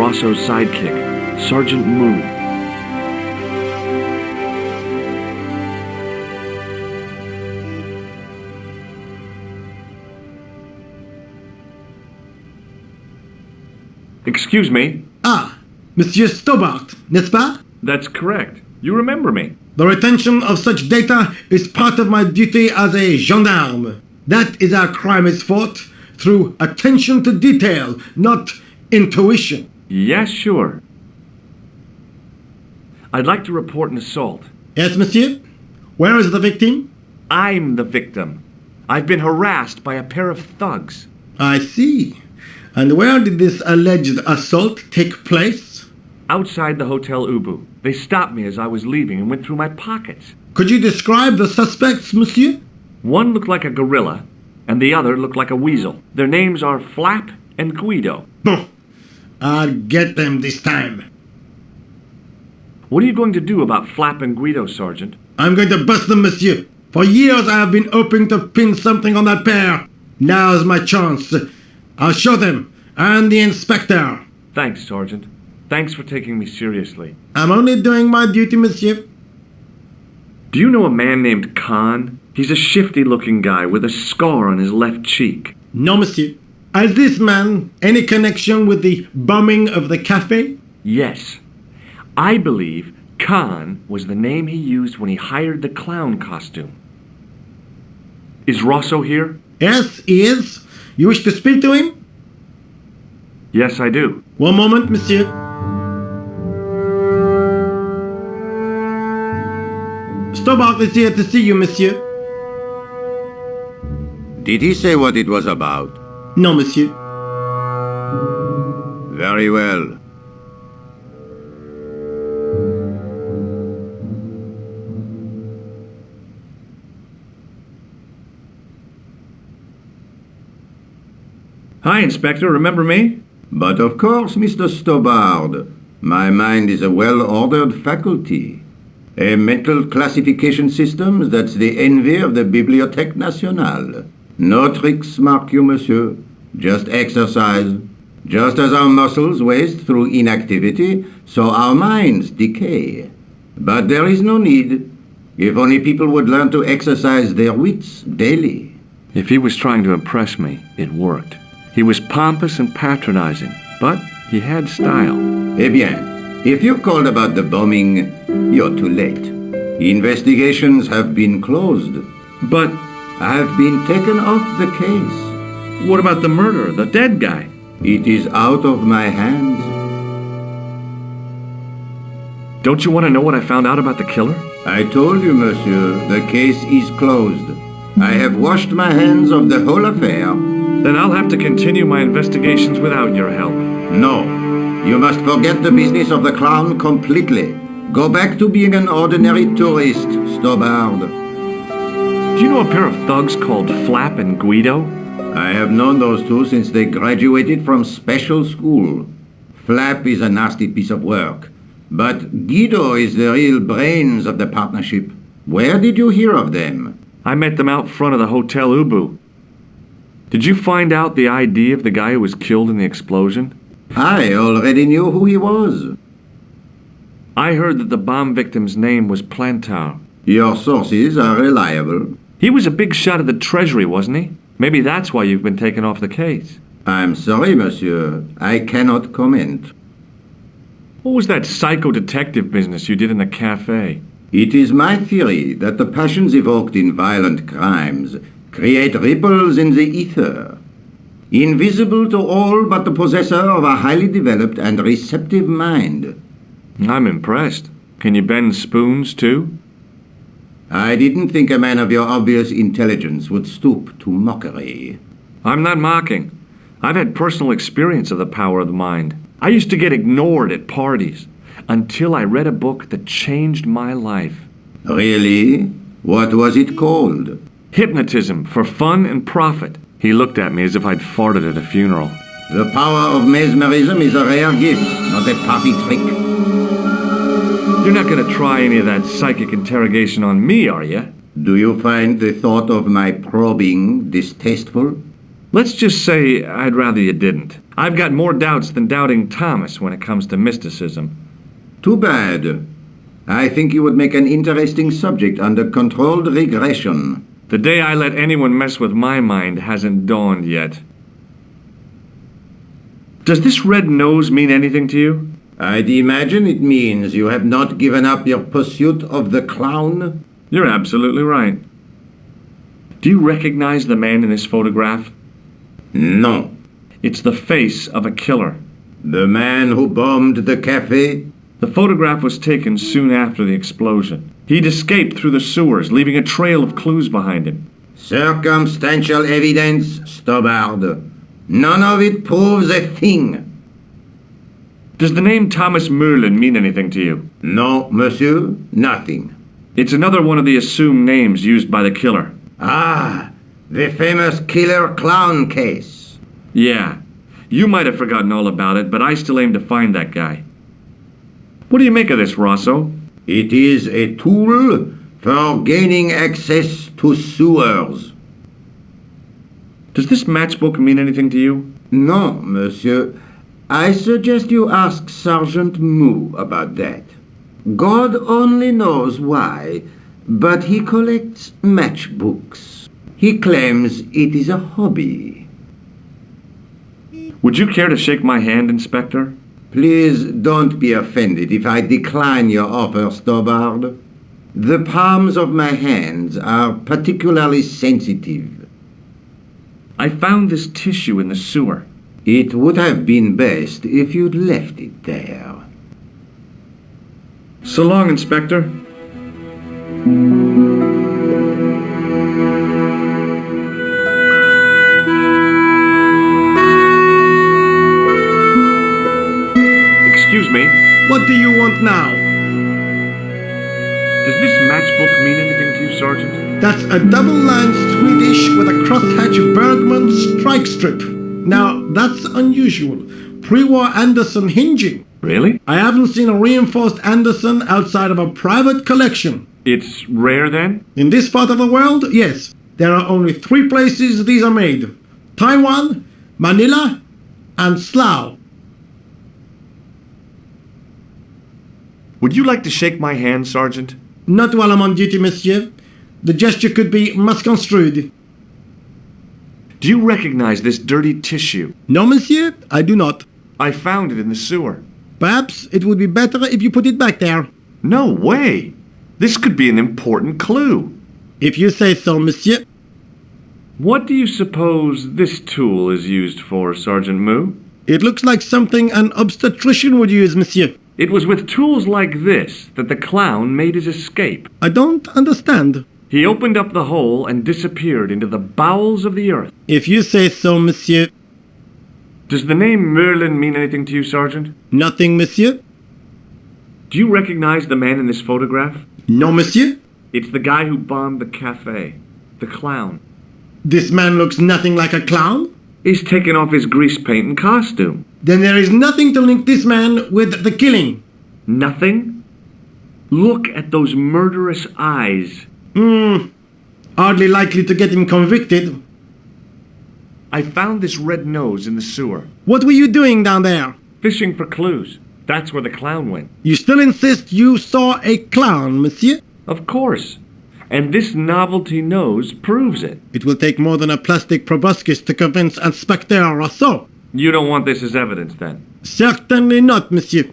Rosso's sidekick, Sergeant Moo. Excuse me?
Ah, Monsieur Stobbart, n'est-ce pas?
That's correct. You remember me.
The retention of such data is part of my duty as a gendarme. That is how crime is fought, through attention to detail, not intuition.
Yes, sure. I'd like to report an assault.
Yes, monsieur? Where is the victim?
I'm the victim. I've been harassed by a pair of thugs.
I see. And where did this alleged assault take place?
Outside the Hotel Ubu. They stopped me as I was leaving and went through my pockets.
Could you describe the suspects, monsieur?
One looked like a gorilla, and the other looked like a weasel. Their names are Flap and Guido.
Bon. I'll get them this time.
What are you going to do about Flap and Guido, Sergeant?
I'm going to bust them, monsieur. For years I have been hoping to pin something on that pair. Now's my chance. I'll show them, and the inspector.
Thanks, Sergeant. Thanks for taking me seriously.
I'm only doing my duty, monsieur.
Do you know a man named Khan? He's a shifty-looking guy with a scar on his left cheek.
No, monsieur. Has this man any connection with the bombing of the cafe?
Yes. I believe Khan was the name he used when he hired the clown costume. Is Rosso here?
Yes, he is. You wish to speak to him?
Yes, I do.
One moment, monsieur. Stobbart is here to see you, monsieur.
Did he say what it was about?
No, monsieur.
Very well.
Hi, Inspector. Remember me?
But of course, Mr. Stobbart. My mind is a well-ordered faculty. A mental classification system that's the envy of the Bibliothèque Nationale. No tricks, mark you, monsieur. Just exercise. Just as our muscles waste through inactivity, so our minds decay. But there is no need. If only people would learn to exercise their wits daily.
If he was trying to impress me, it worked. He was pompous and patronizing, but he had style.
Eh bien, if you called about the bombing, you're too late. Investigations have been closed.
But
I've been taken off the case.
what about the murderer, the dead guy?
It is out of my hands.
Don't you want to know what I found out about the killer?
I told you, monsieur, the case is closed. I have washed my hands of the whole affair.
Then I'll have to continue my investigations without your help.
No, you must forget the business of the clown completely. Go back to being an ordinary tourist, Stobbart.
Do you know a pair of thugs called Flap and Guido?
I have known those two since they graduated from special school. Flap is a nasty piece of work, but Guido is the real brains of the partnership. Where did you hear of them?
I met them out front of the Hotel Ubu. Did you find out the ID of the guy who was killed in the explosion?
I already knew who he was.
I heard that the bomb victim's name was Plantar.
Your sources are reliable.
He was a big shot at the Treasury, wasn't he? Maybe that's why you've been taken off the case.
I'm sorry, monsieur. I cannot comment.
What was that psycho-detective business you did in the cafe?
It is my theory that the passions evoked in violent crimes create ripples in the ether, invisible to all but the possessor of a highly developed and receptive mind.
I'm impressed. Can you bend spoons, too?
I didn't think a man of your obvious intelligence would stoop to mockery.
I'm not mocking. I've had personal experience of the power of the mind. I used to get ignored at parties until I read a book that changed my life.
Really? What was it called?
Hypnotism for Fun and Profit. He looked at me as if I'd farted at a funeral.
The power of mesmerism is a rare gift, not a party trick.
You're not going to try any of that psychic interrogation on me, are you?
Do you find the thought of my probing distasteful?
Let's just say I'd rather you didn't. I've got more doubts than Doubting Thomas when it comes to mysticism.
Too bad. I think you would make an interesting subject under controlled regression.
The day I let anyone mess with my mind hasn't dawned yet. Does this red nose mean anything to you?
I'd imagine it means you have not given up your pursuit of the clown.
You're absolutely right. Do you recognize the man in this photograph?
No.
It's the face of a killer.
The man who bombed the cafe?
The photograph was taken soon after the explosion. He'd escaped through the sewers, leaving a trail of clues behind him.
Circumstantial evidence, Stobbart. None of it proves a thing.
Does the name Thomas Merlin mean anything to you?
No, monsieur, nothing.
It's another one of the assumed names used by the killer.
Ah, the famous killer clown case.
Yeah. You might have forgotten all about it, but I still aim to find that guy. What do you make of this, Rosso?
It is a tool for gaining access to sewers.
Does this matchbook mean anything to you?
No, monsieur. I suggest you ask Sergeant Moo about that. God only knows why, but he collects matchbooks. He claims it is a hobby.
Would you care to shake my hand, Inspector?
Please don't be offended if I decline your offer, Stobbart. The palms of my hands are particularly sensitive.
I found this tissue in the sewer.
It would have been best if you'd left it there.
So long, Inspector. Excuse me.
What do you want now?
Does this matchbook mean anything to you, Sergeant?
That's a double-lined Swedish with a crosshatch Bergman strike strip. Now, that's unusual. Pre-war Anderson hinging.
Really?
I haven't seen a reinforced Anderson outside of a private collection.
It's rare, then?
In this part of the world, yes. There are only 3 places these are made. Taiwan, Manila, and Slough.
Would you like to shake my hand, Sergeant?
Not while I'm on duty, monsieur. The gesture could be misconstrued.
Do you recognize this dirty tissue?
No, monsieur, I do not.
I found it in the sewer.
Perhaps it would be better if you put it back there.
No way! This could be an important clue.
If you say so, monsieur.
What do you suppose this tool is used for, Sergeant Moo?
It looks like something an obstetrician would use, monsieur.
It was with tools like this that the clown made his escape.
I don't understand.
He opened up the hole and disappeared into the bowels of the earth.
If you say so, monsieur.
Does the name Merlin mean anything to you, Sergeant?
Nothing, monsieur.
Do you recognize the man in this photograph?
No, monsieur.
It's the guy who bombed the cafe. The clown.
This man looks nothing like a clown.
He's taken off his grease paint and costume.
Then there is nothing to link this man with the killing.
Nothing? Look at those murderous eyes.
Hardly likely to get him convicted.
I found this red nose in the sewer.
What were you doing down there?
Fishing for clues. That's where the clown went.
You still insist you saw a clown, monsieur?
Of course. And this novelty nose proves it.
It will take more than a plastic proboscis to convince Inspector Rousseau.
You don't want this as evidence, then?
Certainly not, monsieur.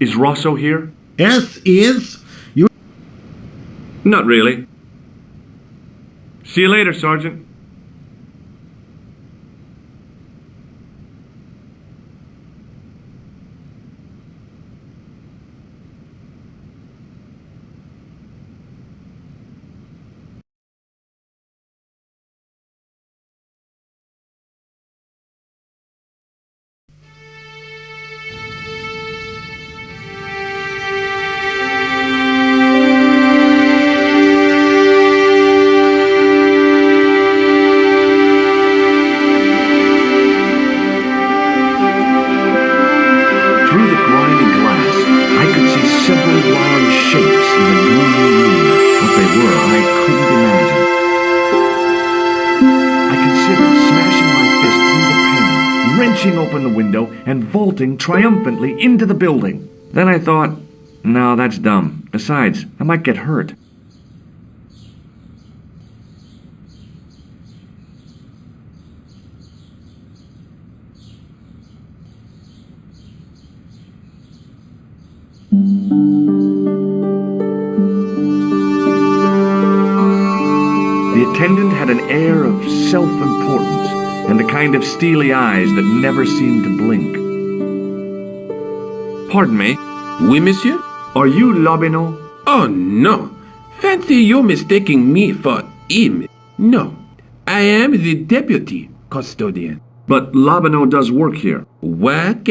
Is Rosso here?
Yes, he is.
Not really. See you later, Sergeant. wrenching open the window and vaulting triumphantly into the building. Then I thought, no, that's dumb. Besides, I might get hurt. The attendant had an air of self-importance and the kind of steely eyes that never seemed to blink. Pardon me,
Oui, monsieur?
are you Lobineau?
Oh, no. Fancy you mistaking me for him. No. I am the deputy custodian.
But Lobineau does work here.
Work?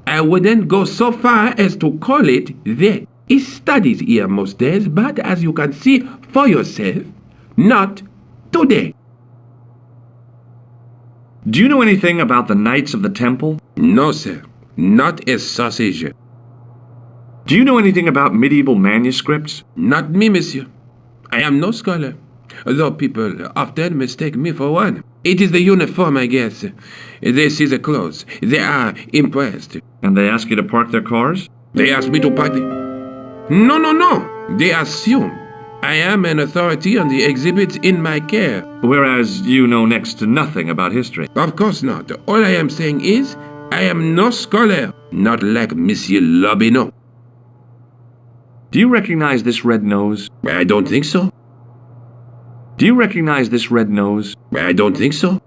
I wouldn't go so far as to call it that. He studies here most days, but as you can see for yourself, not today.
Do you know anything about the Knights of the Temple?
No, sir. Not a sausage.
Do you know anything about medieval manuscripts?
Not me, monsieur. I am no scholar, though people often mistake me for one. It is the uniform, I guess. They see the clothes. They are impressed.
And they ask you to park their cars?
They ask me to park the... No. They assume I am an authority on the exhibits in my care.
Whereas you know next to nothing about history.
Of course not. All I am saying is, I am no scholar, not like Monsieur Lobineau.
Do you recognize this red nose?
I don't think so.
Do you recognize this red nose?
I don't think so.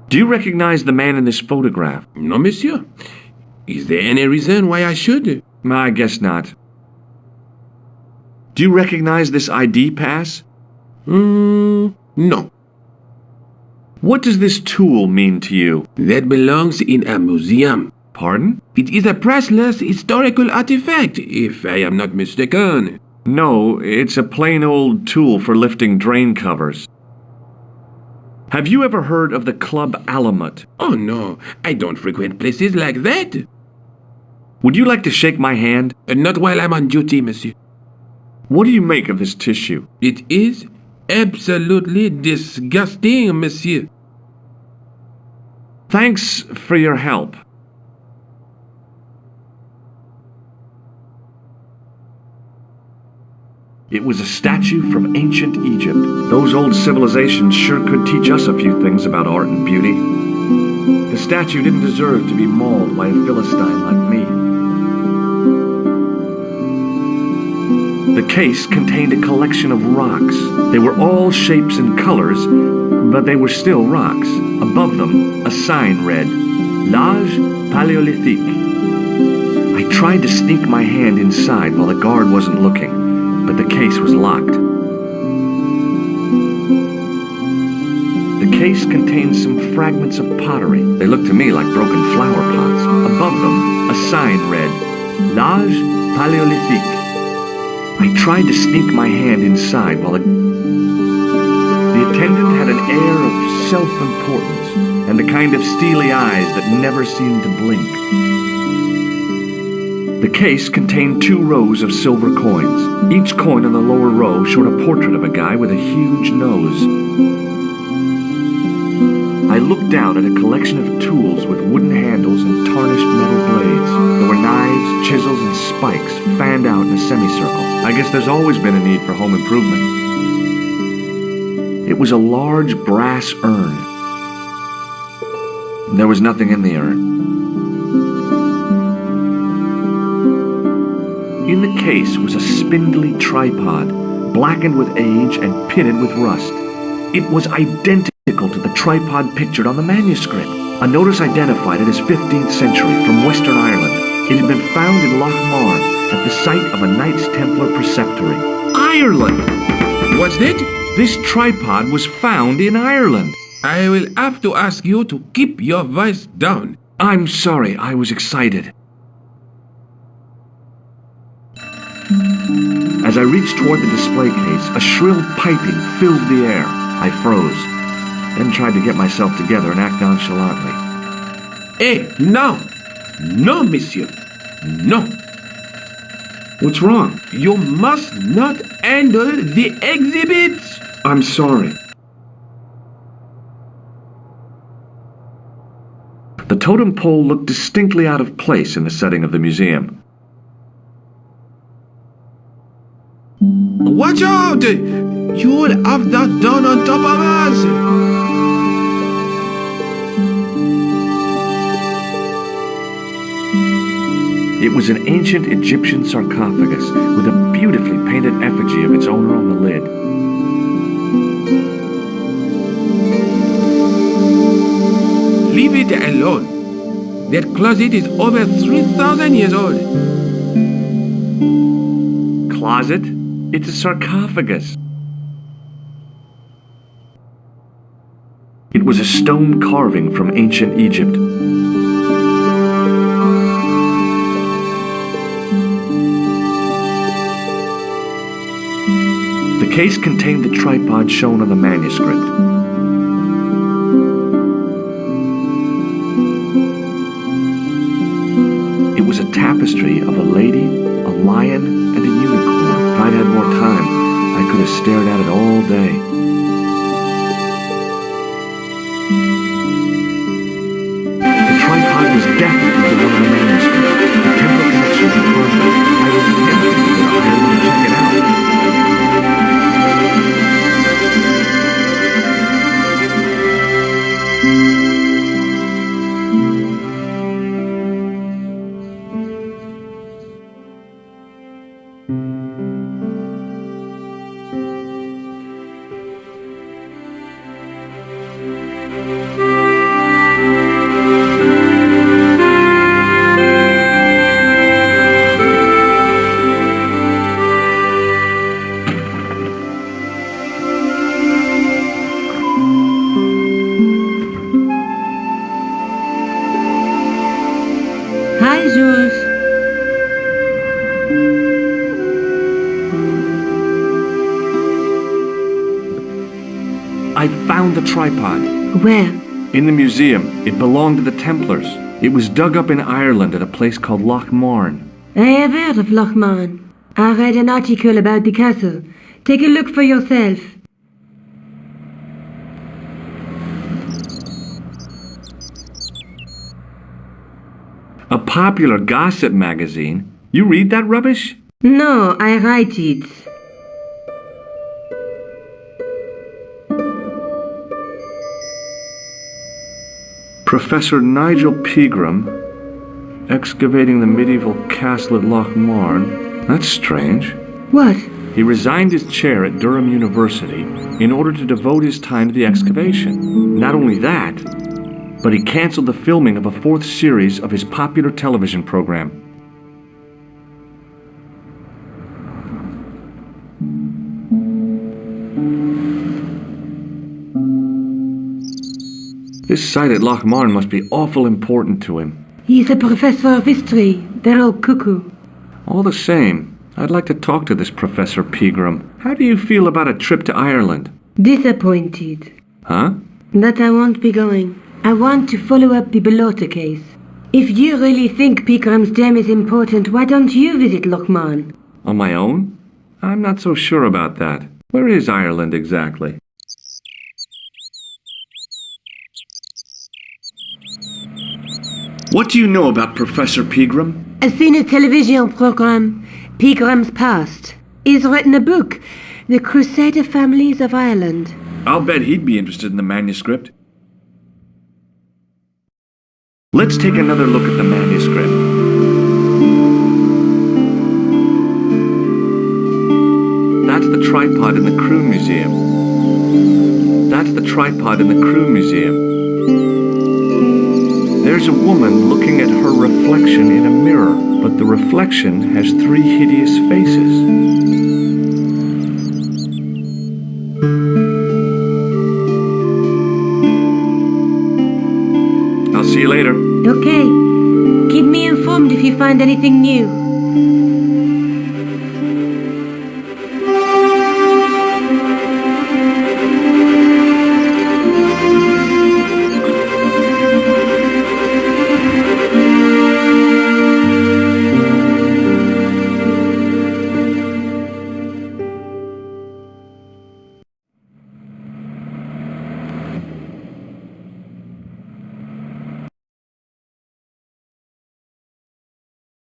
Do you recognize the man in this photograph?
No, monsieur. Is there any reason why I should?
I guess not. Do you recognize this ID pass?
No.
What does this tool mean to you?
That belongs in a museum.
Pardon?
It is a priceless historical artifact, if I am not mistaken.
No, it's a plain old tool for lifting drain covers. Have you ever heard of the Club Alamut?
Oh no, I don't frequent places like that.
Would you like to shake my hand?
Not while I'm on duty, monsieur.
What do you make of this tissue?
It is absolutely disgusting, monsieur.
Thanks for your help. It was a statue from ancient Egypt. Those old civilizations sure could teach us a few things about art and beauty. The statue didn't deserve to be mauled by a Philistine like me. The case contained a collection of rocks. They were all shapes and colors, but they were still rocks. Above them, a sign read, L'Âge Paléolithique. I tried to sneak my hand inside while the guard wasn't looking, but the case was locked. The case contained some fragments of pottery. They looked to me like broken flower pots. Above them, a sign read, L'Âge Paléolithique. I tried to sneak my hand inside while the attendant had an air of self-importance and the kind of steely eyes that never seemed to blink. The case contained 2 rows of silver coins. Each coin on the lower row showed a portrait of a guy with a huge nose. I looked down at a collection of tools with wooden handles and tarnished metal blades. There were knives, chisels, and spikes fanned out in a semicircle. I guess there's always been a need for home improvement. It was a large brass urn. There was nothing in the urn. In the case was a spindly tripod, blackened with age and pitted with rust. It was identical to the tripod pictured on the manuscript. A notice identified it as 15th century from Western Ireland. It had been found in Loch Marn at the site of a Knights Templar preceptory. Ireland!
What's that?
This tripod was found in Ireland.
I will have to ask you to keep your voice down.
I'm sorry, I was excited. As I reached toward the display case, a shrill piping filled the air. I froze, then tried to get myself together and act nonchalantly.
Eh, no! No, monsieur. No.
What's wrong?
You must not handle the exhibits.
I'm sorry. totem pole looked distinctly out of place in the setting of the museum.
Watch out! You'll have that done on top of us!
It was an ancient Egyptian sarcophagus with a beautifully painted effigy of its owner on the lid.
Leave it alone. That closet is over 3,000 years old.
Closet? It's a sarcophagus. It was a stone carving from ancient Egypt. The case contained the tripod shown on the manuscript. It was a tapestry of a lady, a lion, and a unicorn. If I'd had more time, I could have stared at it all day. The tripod was definitely the one on the manuscript. The Templar connection was perfect. I was tempted to go to Ireland and check it out.
Hi, George.
I found the tripod.
Where?
In the museum. It belonged to the Templars. It was dug up in Ireland at a place called Loch Marne.
I have heard of Loch Marne. I read an article about the castle. Take a look for yourself.
A popular gossip magazine? You read that rubbish?
No, I write it.
Professor Nigel Pegram, excavating the medieval castle at Loch Marne. That's strange.
What?
He resigned his chair at Durham University in order to devote his time to the excavation. Not only that, but he canceled the filming of a 4th series of his popular television program. This site at Loch Marne must be awful important to him.
He's a professor of history. They're all cuckoo.
All the same, I'd like to talk to this Professor Pegram. How do you feel about a trip to Ireland?
Disappointed.
Huh?
That I won't be going. I want to follow up the Bellotta case. If you really think Pegram's dam is important, why don't you visit Loch Marne?
On my own? I'm not so sure about that. Where is Ireland exactly? What do you know about Professor Pegram?
I've seen a television program, Pegram's Past. He's written a book, The Crusader Families of Ireland.
I'll bet he'd be interested in the manuscript. Let's take another look at the manuscript. That's the tripod in the Crew Museum. That's the tripod in the Crew Museum. There's a woman looking at her reflection in a mirror, but the reflection has 3 hideous faces. I'll see you later.
Okay. Keep me informed if you find anything new.